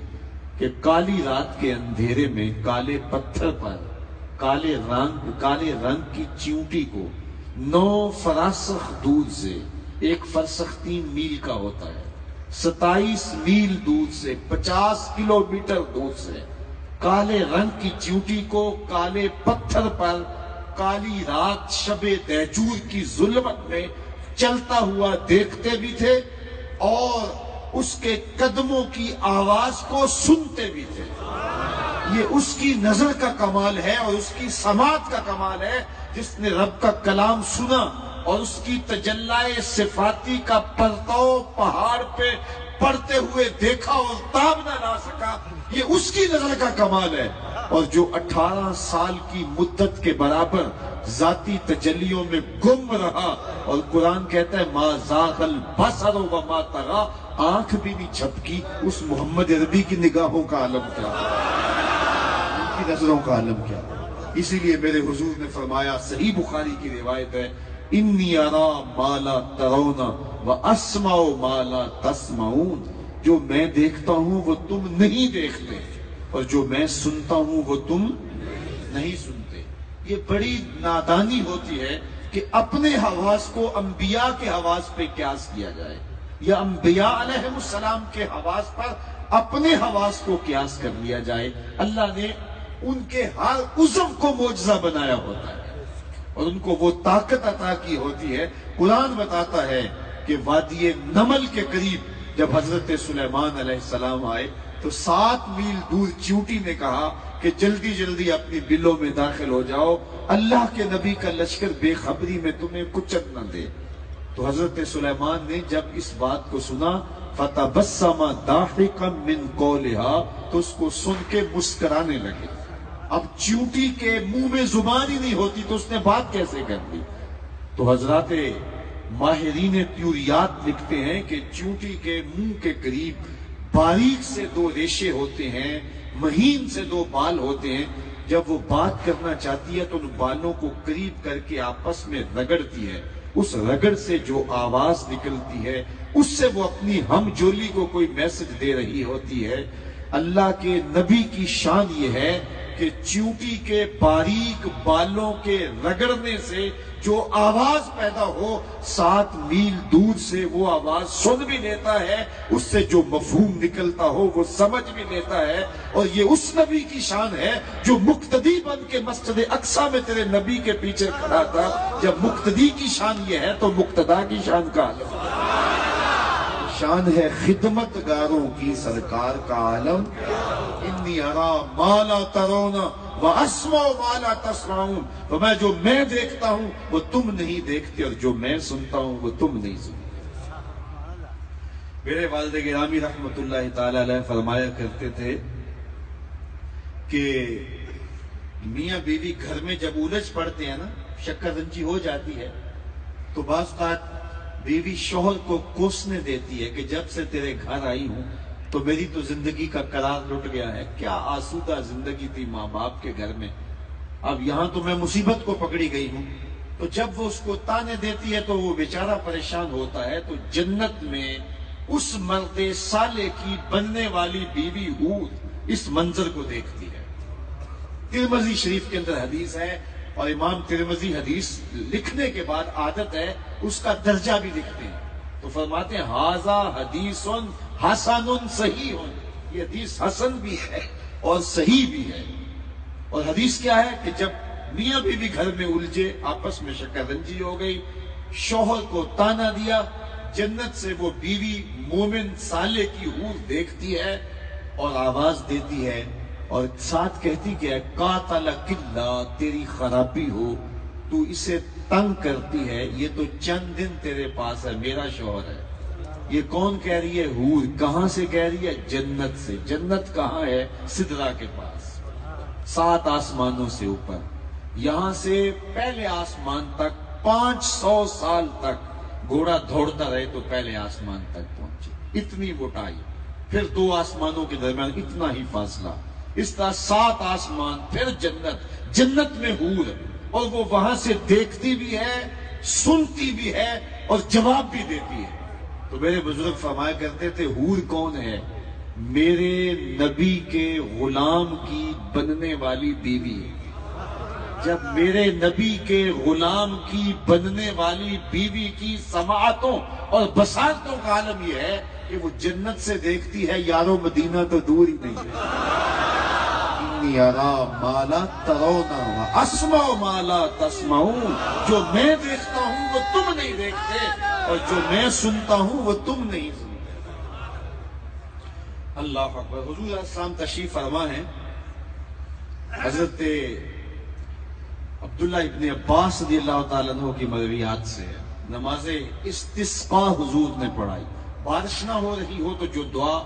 کہ کالی رات کے اندھیرے میں کالے پتھر پر کالے رنگ کی چیونٹی کو 9 فراسخ دور سے، ایک فرسخ 3 میل کا ہوتا ہے، 27 میل دور سے، 50 کلومیٹر دور سے کالے رنگ کی چیونٹی کو کالے پتھر پر کالی رات شب دہجور کی ظلمت میں چلتا ہوا دیکھتے بھی تھے اور اس کے قدموں کی آواز کو سنتے بھی تھے. یہ اس کی نظر کا کمال ہے اور اس کی سماعت کا کمال ہے، جس نے رب کا کلام سنا اور اس کی تجلی صفاتی کا پرتو پہاڑ پہ پڑتے ہوئے دیکھا اور تاب نہ لا سکا. یہ اس کی نظر کا کمال ہے. اور جو 18 سال کی مدت کے برابر ذاتی تجلیوں میں گم رہا، اور قرآن کہتا ہے ما زاغ البصر وما طغى، آنکھ بھی نہیں جھپکی، اس محمد عربی کی نگاہوں کا عالم کیا، ان کی نظروں کا عالم کیا. اسی لیے میرے حضور نے فرمایا، صحیح بخاری کی روایت ہے، انی ارا ما لا ترون واسمع ما لا تسمعون، جو میں دیکھتا ہوں وہ تم نہیں دیکھتے، اور جو میں سنتا ہوں وہ تم نہیں سنتے۔ یہ بڑی نادانی ہوتی ہے کہ اپنے حواس کو انبیاء کے حواس پہ قیاس کیا جائے، یا انبیاء علیہ السلام کے حواس پر اپنے حواس کو قیاس کر لیا جائے۔ اللہ نے ان کے ہر عضو کو معجزہ بنایا ہوتا ہے اور ان کو وہ طاقت عطا کی ہوتی ہے۔ قرآن بتاتا ہے کہ وادی نمل کے قریب جب حضرت سلیمان علیہ السلام آئے تو 7 میل دور چیونٹی نے کہا کہ جلدی جلدی اپنی بلوں میں داخل ہو جاؤ، اللہ کے نبی کا لشکر بے خبری میں تمہیں کچل نہ دے۔ تو حضرت سلیمان نے جب اس بات کو سنا فَتَبَسَّمَ ضَاحِكًا مِّن قَوْلِهَا، تو اس کو سن کے مسکرانے لگے۔ اب چیونٹی کے منہ میں زبان ہی نہیں ہوتی تو اس نے بات کیسے کر دی؟ تو حضرات ماہرین طیوریات لکھتے ہیں کہ چیونٹی کے منہ کے قریب باریک سے 2 ریشے ہوتے ہیں، مہین سے 2 بال ہوتے ہیں۔ جب وہ بات کرنا چاہتی ہے تو ان بالوں کو قریب کر کے آپس میں رگڑتی ہے، اس رگڑ سے جو آواز نکلتی ہے اس سے وہ اپنی ہم جولی کو کوئی میسج دے رہی ہوتی ہے۔ اللہ کے نبی کی شان یہ ہے کہ چیونٹی کے باریک بالوں کے رگڑنے سے جو آواز پیدا ہو 7 میل دور سے وہ آواز سن بھی لیتا ہے، اس سے جو مفہوم نکلتا ہو وہ سمجھ بھی لیتا ہے۔ اور یہ اس نبی کی شان ہے جو مقتدی بن کے مسجد اقصی میں تیرے نبی کے پیچھے کھڑا تھا۔ جب مقتدی کی شان یہ ہے تو مقتدا کی شان کا عالم شان ہے خدمت گاروں کی سرکار کا عالم۔ انی ارا ما لا ترون واسمع ما لا تسمعون، تو میں دیکھتا ہوں وہ تم نہیں دیکھتے، اور جو میں سنتا ہوں وہ تم نہیں سنتے۔ میرے والد گرامی رحمت اللہ تعالی علیہ فرمایا کرتے تھے کہ میاں بیوی گھر میں جب الجھ پڑتے ہیں نا، شکر رنجی ہو جاتی ہے، تو بعض اوقات بیوی شوہر کو کوسنے دیتی ہے کہ جب سے تیرے گھر آئی ہوں تو میری تو زندگی کا قرار لٹ گیا ہے، کیا آسودہ زندگی تھی ماں باپ کے گھر میں، اب یہاں تو میں مصیبت کو پکڑی گئی ہوں۔ تو جب وہ اس کو تانے دیتی ہے تو وہ بیچارہ پریشان ہوتا ہے۔ تو جنت میں اس مرد صالح کی بننے والی بیوی حور اس منظر کو دیکھتی ہے۔ ترمذی شریف کے اندر حدیث ہے، اور امام ترمذی حدیث لکھنے کے بعد عادت ہے اس کا درجہ بھی لکھتے ہیں، تو فرماتے ہیں ھذا حدیث حسن صحیح، یہ حدیث حسن بھی ہے اور صحیح بھی ہے۔ اور حدیث کیا ہے کہ جب میاں بیوی گھر میں الجھے، آپس میں شکر رنجی ہو گئی، شوہر کو تانا دیا، جنت سے وہ بیوی مومن صالح کی حور دیکھتی ہے اور آواز دیتی ہے اور ساتھ کہتی کہ قاتلک اللہ، تیری خرابی ہو، تو اسے تنگ کرتی ہے، یہ تو چند دن تیرے پاس ہے، میرا شوہر ہے۔ یہ کون کہہ رہی ہے؟ حور۔ کہاں سے کہہ رہی ہے؟ جنت سے۔ جنت کہاں ہے؟ سدرہ کے پاس، 7 آسمانوں سے اوپر۔ یہاں سے پہلے آسمان تک 500 سال تک گھوڑا دوڑتا رہے تو پہلے آسمان تک پہنچے، اتنی موٹائی، پھر 2 آسمانوں کے درمیان اتنا ہی فاصلہ، اس طرح 7 آسمان، پھر جنت، جنت میں حور، اور وہ وہاں سے دیکھتی بھی ہے، سنتی بھی ہے اور جواب بھی دیتی ہے۔ تو میرے بزرگ فرمایا کرتے تھے حور کون ہے؟ میرے نبی کے غلام کی بننے والی بیوی۔ جب میرے نبی کے غلام کی بننے والی بیوی کی سماعتوں اور بصارتوں کا عالم یہ ہے کہ وہ جنت سے دیکھتی ہے، یارو مدینہ تو دور ہی نہیں ہے۔ انی ارا ما لا ترون واسمع ما لا تسمعون، جو میں دیکھتا ہوں وہ تم نہیں دیکھتے، اور جو میں سنتا ہوں وہ تم نہیں سنتے۔ اللہ اکبر۔ حضور علیہ السلام تشریف فرما ہیں، حضرت عبداللہ ابن عباس رضی اللہ تعالیٰ عنہ کی مرویات سے نماز استسقاء حضور نے پڑھائی۔ بارش نہ ہو رہی ہو تو جو دعا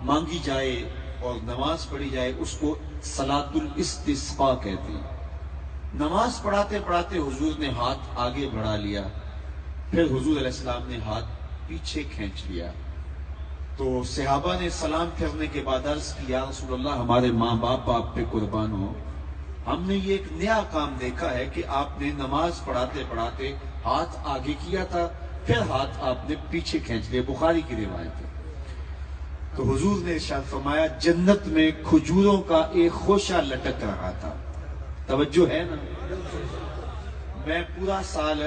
مانگی جائے اور نماز پڑھی جائے اس کو صلاۃ الاستسقاء کہتے ہیں۔ نماز پڑھاتے پڑھاتے حضور نے ہاتھ آگے بڑھا لیا، پھر حضور علیہ السلام نے ہاتھ پیچھے کھینچ لیا، تو صحابہ نے سلام پھرنے کے بعد عرض کیا یا رسول اللہ، ہمارے ماں باپ آپ پہ قربان ہو، ہم نے یہ ایک نیا کام دیکھا ہے کہ آپ نے نماز پڑھاتے پڑھاتے ہاتھ آگے کیا تھا، پھر ہاتھ آپ نے پیچھے کھینچ لیا، بخاری کی روایت ہے۔ تو حضور نے ارشاد فرمایا جنت میں کھجوروں کا ایک خوشہ لٹک رہا تھا. توجہ ہے نا؟ میں پورا سال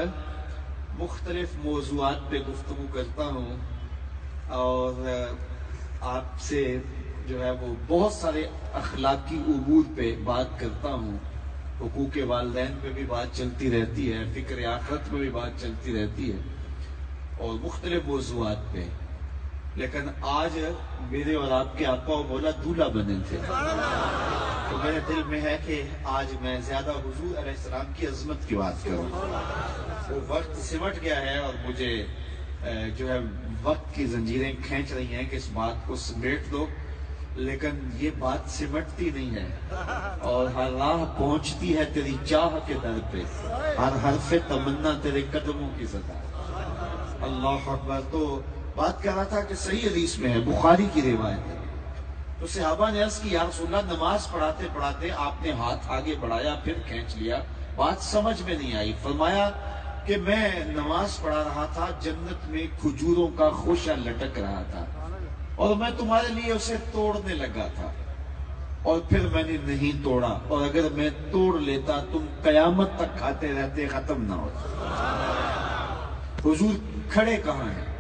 مختلف موضوعات پہ گفتگو کرتا ہوں اور آپ سے جو ہے وہ بہت سارے اخلاقی امور پہ بات کرتا ہوں. حقوق والدین پہ بھی بات چلتی رہتی ہے، فکر آخرت میں بھی بات چلتی رہتی ہے اور مختلف موضوعات پہ. لیکن آج میرے اور آپ کے آقا و مولا دولہا بنے تھے تو میرے دل میں ہے کہ آج میں زیادہ حضور علیہ السلام کی عظمت کی بات کروں. وہ وقت سمٹ گیا ہے اور مجھے جو ہے وقت کی زنجیریں کھینچ رہی ہیں کہ اس بات کو سمیٹ دو، لیکن یہ بات سمٹتی نہیں ہے اور ہر راہ پہنچتی ہے تیری چاہ کے در پہ، ہر حرف تمنا تیرے قدموں کی صدا. اللہ اکبر. تو بات کر رہا تھا کہ صحیح حدیث میں ہے، بخاری کی روایت ہے. تو صحابہ نے عرض کی یا رسول اللہ نماز پڑھاتے پڑھاتے آپ نے ہاتھ آگے بڑھایا پھر کھینچ لیا، بات سمجھ میں نہیں آئی. فرمایا کہ میں نماز پڑھا رہا تھا، جنت میں کھجوروں کا خوشہ لٹک رہا تھا اور میں تمہارے لیے اسے توڑنے لگا تھا اور پھر میں نے نہیں توڑا، اور اگر میں توڑ لیتا تم قیامت تک کھاتے رہتے، ختم نہ ہوتا. حضور کھڑے کہاں ہیں؟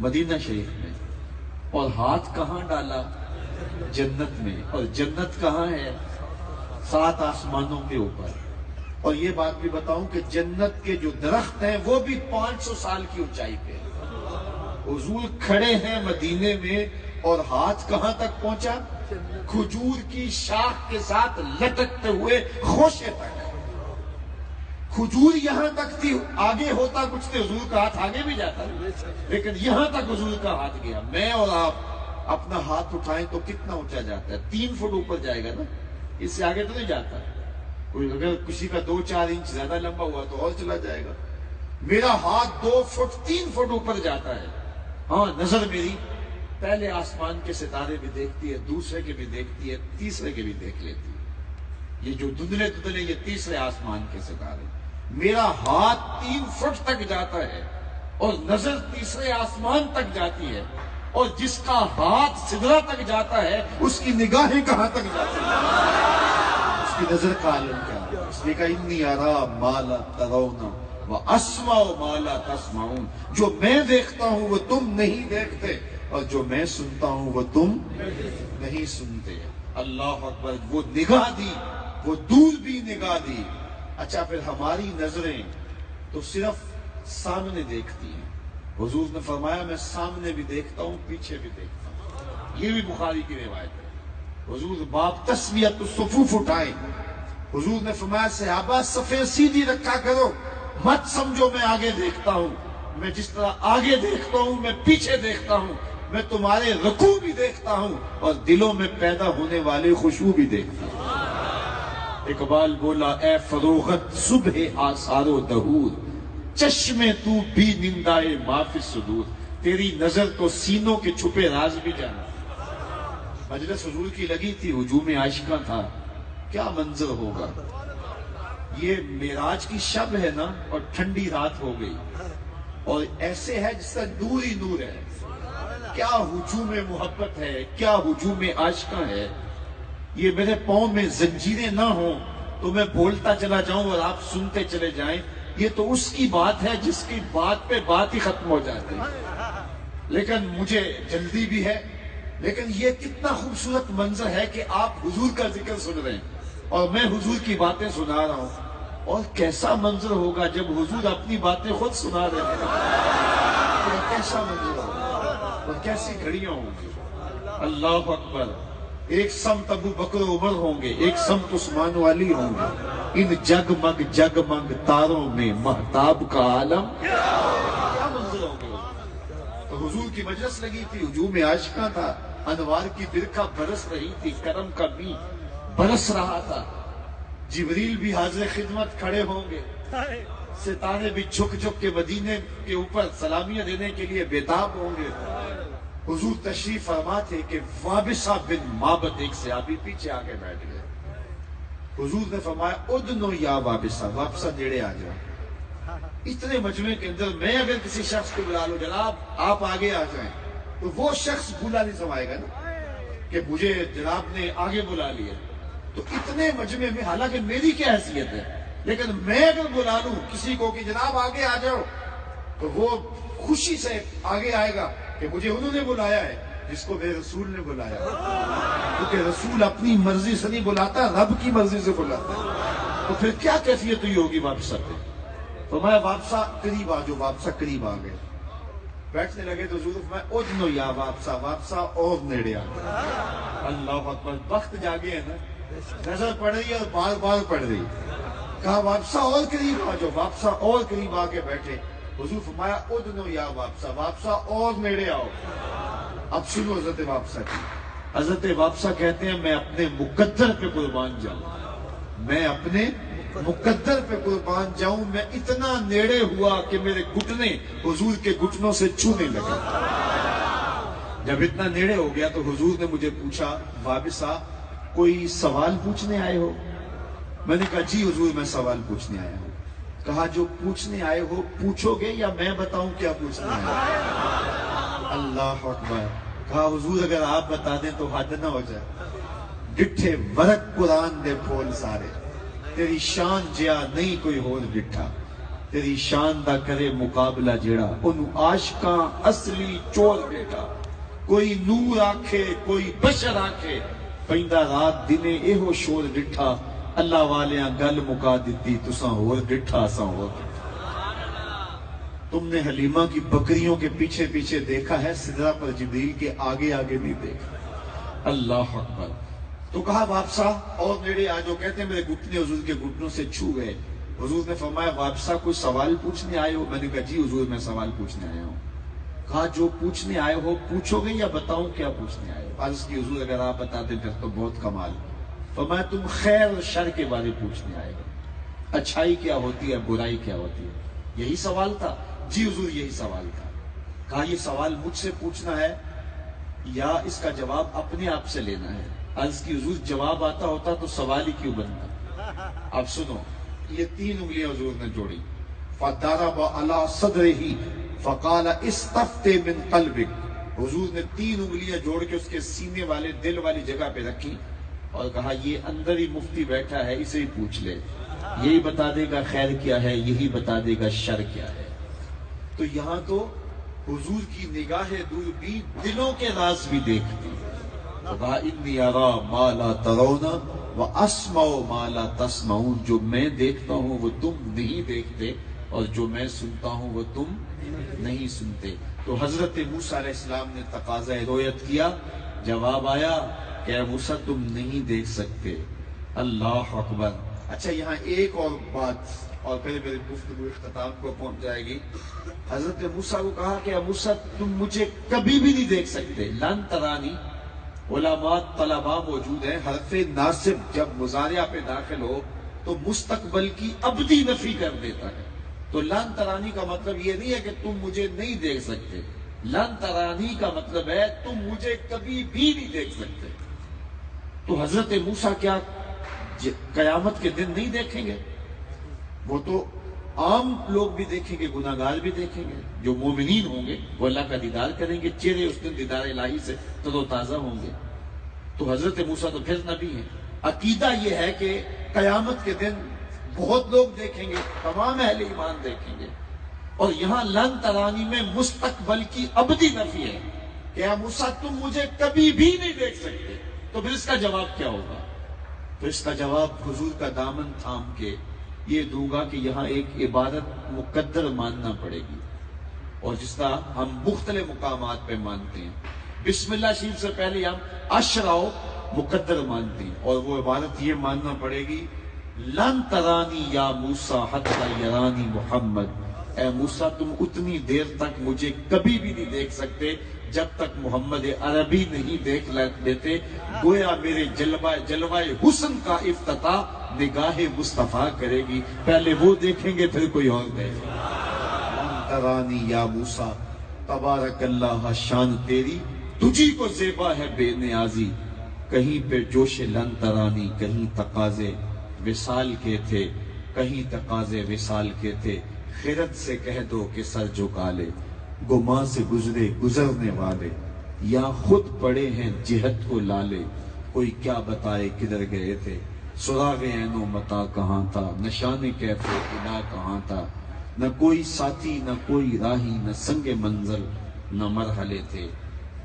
مدینہ شریف میں. اور ہاتھ کہاں ڈالا؟ جنت میں. اور جنت کہاں ہے؟ 7 آسمانوں کے اوپر. اور یہ بات بھی بتاؤں کہ جنت کے جو درخت ہیں وہ بھی 500 سال کی اونچائی پہ. حضور کھڑے ہیں مدینے میں اور ہاتھ کہاں تک پہنچا؟ کھجور کی شاخ کے ساتھ لٹکتے ہوئے خوشے تک. کھجور یہاں تک تھی، آگے ہوتا کچھ تھے، حضور کا ہاتھ آگے بھی جاتا لیکن یہاں تک حضور کا ہاتھ گیا. میں اور آپ اپنا ہاتھ اٹھائیں تو کتنا اونچا جاتا ہے؟ 3 فٹ اوپر جائے گا نا، اس سے آگے تو نہیں جاتا. اگر کسی کا 2-4 انچ زیادہ لمبا ہوا تو اور چلا جائے گا. میرا ہاتھ 2 فٹ 3 فٹ اوپر جاتا ہے. ہاں نظر میری پہلے آسمان کے ستارے بھی دیکھتی ہے، دوسرے کے بھی دیکھتی ہے، تیسرے کے بھی دیکھ لیتی ہے. یہ جو دندلے دندلے یہ تیسرے آسمان کے ستارے. میرا ہاتھ 3 فٹ تک جاتا ہے اور نظر تیسرے آسمان تک جاتی ہے، اور جس کا ہاتھ سدرہ تک جاتا ہے اس کی نگاہیں کہاں تک جاتی ہیں؟ اس کی نظر کا عالم کیا؟ اس نے کہا انی ارا ما لا ترون واسمع ما لا تسمعون. جو میں دیکھتا ہوں وہ تم نہیں دیکھتے اور جو میں سنتا ہوں وہ تم نہیں سنتے. اللہ اکبر. وہ نگاہ دی، وہ دور بھی نگاہ دی. اچھا پھر ہماری نظریں تو صرف سامنے دیکھتی ہیں. حضور نے فرمایا میں سامنے بھی دیکھتا ہوں، پیچھے بھی دیکھتا ہوں. یہ بھی بخاری کی روایت ہے. حضور باب تسویۃ الصفوف اٹھائے. حضور نے فرمایا صحابہ صفیں سیدھی رکھا کرو، مت سمجھو میں آگے دیکھتا ہوں. میں جس طرح آگے دیکھتا ہوں میں پیچھے دیکھتا ہوں. میں تمہارے رکوع بھی دیکھتا ہوں اور دلوں میں پیدا ہونے والے خشوع بھی دیکھتا ہوں. اقبال بولا اے فروغت صبح آثار و دہور، چشمے تو بھی نندائے ما فی الصدور. تیری نظر تو سینوں کے چھپے راز بھی جانا. مجلس حضور کی لگی تھی، ہجوم عاشقاں تھا. کیا منظر ہوگا؟ یہ معراج کی شب ہے نا اور ٹھنڈی رات ہو گئی اور ایسے ہے جس طرح نور ہی نور ہے. کیا ہجوم محبت ہے، کیا ہجوم عاشقاں ہے. یہ میرے پاؤں میں زنجیریں نہ ہوں تو میں بولتا چلا جاؤں اور آپ سنتے چلے جائیں. یہ تو اس کی بات ہے جس کی بات پہ بات ہی ختم ہو جاتی ہے. لیکن مجھے جلدی بھی ہے. لیکن یہ کتنا خوبصورت منظر ہے کہ آپ حضور کا ذکر سن رہے ہیں اور میں حضور کی باتیں سنا رہا ہوں. اور کیسا منظر ہوگا جب حضور اپنی باتیں خود سنا رہے ہیں. کیسا منظر ہوگا اور کیسی گھڑیاں ہوں گی. اللہ اکبر. ایک سمت ابو بکر عمر ہوں گے، ایک سمت عثمان و علی ہوں گے. ان جگمگ جگمگ تاروں میں مہتاب کا عالم. کیا منظر ہوں گے. تو حضور کی مجلس لگی تھی، ہجوم عاشقاں تھا، انوار کی برکھا برس رہی تھی، کرم کا می برس رہا تھا. جبریل بھی حاضر خدمت کھڑے ہوں گے. ستارے بھی جھک جھک کے مدینے کے اوپر سلامیاں دینے کے لیے بیتاب ہوں گے. حضور تشریف فرما تھے کہ وابصہ بن معبد ایک صحابی پیچھے آگے بیٹھ گئے. حضور نے فرمایا ادنو یا وابصہ، وابصہ نیڑے آ جاؤ. اتنے مجمع کے اندر میں اگر کسی شخص کو بلا لوں جناب آپ آگے آ جائیں تو وہ شخص بھولا نہیں سمائے گا نا کہ مجھے جناب نے آگے بلا لیا. تو اتنے مجمع میں حالانکہ میری کیا حیثیت ہے، لیکن میں اگر بلا لوں کسی کو کہ جناب آگے آ جاؤ، تو وہ خوشی سے آگے آئے گا کہ مجھے انہوں نے بلایا ہے جس کو میرے رسول نے بلایا. کیونکہ رسول اپنی مرضی سے نہیں بلاتا، رب کی مرضی سے بلاتا ہے. تو پھر کیا کیفیت ہوئی ہوگی واپس آتے. تو میں واپسا قریب آ جو، واپسا قریب آ گئے، بیٹھنے لگے تو حضور میں ادنو یا واپسا، واپسا اور نیڑے آ گئے. اللہ اکبر، وقت جاگے ہے نا، نظر پڑ رہی ہے اور بار بار پڑ رہی. کہا واپسا اور قریب آ جو، واپسا اور قریب آ کے بیٹھے. حضور فرمایا ادنو یا واپسا، واپسا اور نیڑے آؤ. اب سنو حضرت واپسا کی. حضرت واپسا کہتے ہیں میں اپنے مقدر پہ قربان جاؤں، میں اپنے مقدر پہ قربان جاؤں. میں اتنا نیڑے ہوا کہ میرے گھٹنے حضور کے گھٹنوں سے چھونے لگے. جب اتنا نیڑے ہو گیا تو حضور نے مجھے پوچھا وابسا کوئی سوال پوچھنے آئے ہو؟ میں نے کہا جی حضور میں سوال پوچھنے آیا ہوں. کہا جو پوچھنے آئے ہو پوچھو گے یا میں بتاؤں کیا پوچھنے آئے ہو؟ اللہ اکبر. کہا حضور اگر آپ بتا دیں تو حد نہ ہو جائے. ڈٹھے ورق قرآن دے پھول سارے، تیری شان جیا نہیں کوئی ہور ڈٹھا. تیری شان دا کرے مقابلہ جیڑا، انہوں عاشقاں اصلی چور بیٹا. کوئی نور آکھے کوئی بشر آکھے، پیندا رات دنے ایہو شور ڈٹھا. اللہ والیاں گل مکا دیتی، تساں ہور ڈٹھا اساں ہور ڈٹھا. تم نے حلیمہ کی بکریوں کے پیچھے پیچھے دیکھا ہے، سدرہ پر جبریل کے آگے آگے نہیں دیکھا. اللہ اکبر. تو کہا واپسا اور نیڑے آ جو. کہتے ہیں میرے گھٹنے حضور کے گھٹنوں سے چھو گئے. حضور نے فرمایا واپسا کوئی سوال پوچھنے آئے ہو؟ میں نے کہا جی حضور میں سوال پوچھنے آیا ہوں. کہا جو پوچھنے آئے ہو پوچھو گے یا بتاؤں کیا پوچھنے آئے ہو؟ عرض کی حضور اگر آپ بتا دیں پھر تو بہت کمال. فرمایا تم خیر اور شر کے بارے پوچھنے آئے ہو، اچھائی کیا ہوتی ہے برائی کیا ہوتی ہے، یہی سوال تھا؟ جی حضور یہی سوال تھا. کہا یہ سوال مجھ سے پوچھنا ہے یا اس کا جواب اپنے آپ سے لینا ہے؟ عرض کی حضور جواب آتا ہوتا تو سوال ہی کیوں بنتا. اب سنو، یہ 3 انگلیاں حضور نے جوڑی. فَضَرَبَ عَلَى صَدْرِهِ فَقَالَ اسْتَفْتِ مِنْ قَلْبِكَ. حضور نے 3 انگلیاں جوڑ کے اس کے سینے والے دل والی جگہ پہ رکھی اور کہا یہ اندر ہی مفتی بیٹھا ہے، اسے ہی پوچھ لے، یہی بتا دے گا خیر کیا ہے، یہی بتا دے گا شر کیا ہے. تو یہاں تو حضور کی نگاہ دور بھی دلوں کے راز بھی دیکھتی. کہا انی ارا ما لا ترون واسمع ما لا تسمعون. جو میں دیکھتا ہوں وہ تم نہیں دیکھتے اور جو میں سنتا ہوں وہ تم نہیں سنتے. تو حضرت موسیٰ علیہ السلام نے تقاضا رویت کیا، جواب آیا کہ اے موسیٰ تم نہیں دیکھ سکتے. اللہ اکبر. اچھا یہاں ایک اور بات اور پھر میری گفتگو اختتام کو پہنچ جائے گی. حضرت موسیٰ کو کہا کہ اے موسیٰ تم مجھے کبھی بھی نہیں دیکھ سکتے. لن ترانی، علماء طلباء موجود ہیں، حرف ناصب جب مضارع پہ داخل ہو تو مستقبل کی ابدی نفی کر دیتا ہے. تو لن ترانی کا مطلب یہ نہیں ہے کہ تم مجھے نہیں دیکھ سکتے. لن ترانی کا مطلب ہے تم مجھے کبھی بھی نہیں دیکھ سکتے. تو حضرت موسیٰ کیا قیامت کے دن نہیں دیکھیں گے؟ وہ تو عام لوگ بھی دیکھیں گے، گناہگار بھی دیکھیں گے. جو مومنین ہوں گے وہ اللہ کا دیدار کریں گے، چہرے اس دن دیدار الہی سے تر و تازہ ہوں گے. تو حضرت موسیٰ تو پھر نبی ہیں. عقیدہ یہ ہے کہ قیامت کے دن بہت لوگ دیکھیں گے، تمام اہل ایمان دیکھیں گے. اور یہاں لن ترانی میں مستقبل کی ابدی نفی ہے کہ اے موسیٰ تم مجھے کبھی بھی نہیں دیکھ سکتے. تو پھر اس کا جواب کیا ہوگا؟ تو اس کا جواب حضور کا دامن تھام کے یہ دوں گا کہ یہاں ایک عبادت مقدر ماننا پڑے گی. اور جس طرح ہم مختلف مقامات پہ مانتے ہیں، بسم اللہ شریف سے پہلے ہم اشراؤ مقدر مانتے ہیں، اور وہ عبادت یہ ماننا پڑے گی لن ترانی یا موسیٰ حتی یرانی محمد. اے موسیٰ تم اتنی دیر تک مجھے کبھی بھی نہیں دیکھ سکتے جب تک محمد عربی نہیں دیکھ لیتے. گویا میرے جلوہ حسن کا افتتاح نگاہ مصطفیٰ کرے گی. پہلے وہ دیکھیں گے پھر کوئی اور دیکھیں گے. ترانی یا موسیٰ تبارک اللہ، شان تیری تجھی کو زیبا ہے بے نیازی. کہیں پہ جوش لن ترانی، کہیں تقاضے وصال کے تھے، کہیں تقاضے وصال کے تھے. خرد سے کہہ دو کہ سر جھکا لے، گماں سے گزرے گزرنے والے، یا خود پڑے ہیں جہت کو لالے، کوئی کیا بتائے کدھر گئے تھے، سراغ عین و متا کہاں تھا، نشان کیف الہ کہاں تھا، نہ کوئی ساتھی نہ کوئی راہی، نہ سنگ منزل نہ مرحلے تھے۔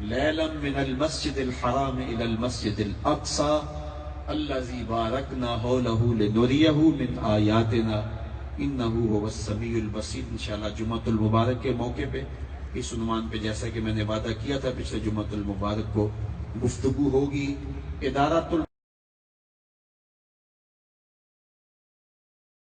لیلا من المسجد الحرام الى المسجد الاقصى الذي باركنا حوله لنريه من آیاتنا انه هو السمیع البصیر۔ انشاءاللہ جمعۃ المبارک کے موقع پہ اس عنوان پہ، جیسا کہ میں نے وعدہ کیا تھا پچھلے جمعۃ المبارک کو، گفتگو ہوگی۔ ادارۃ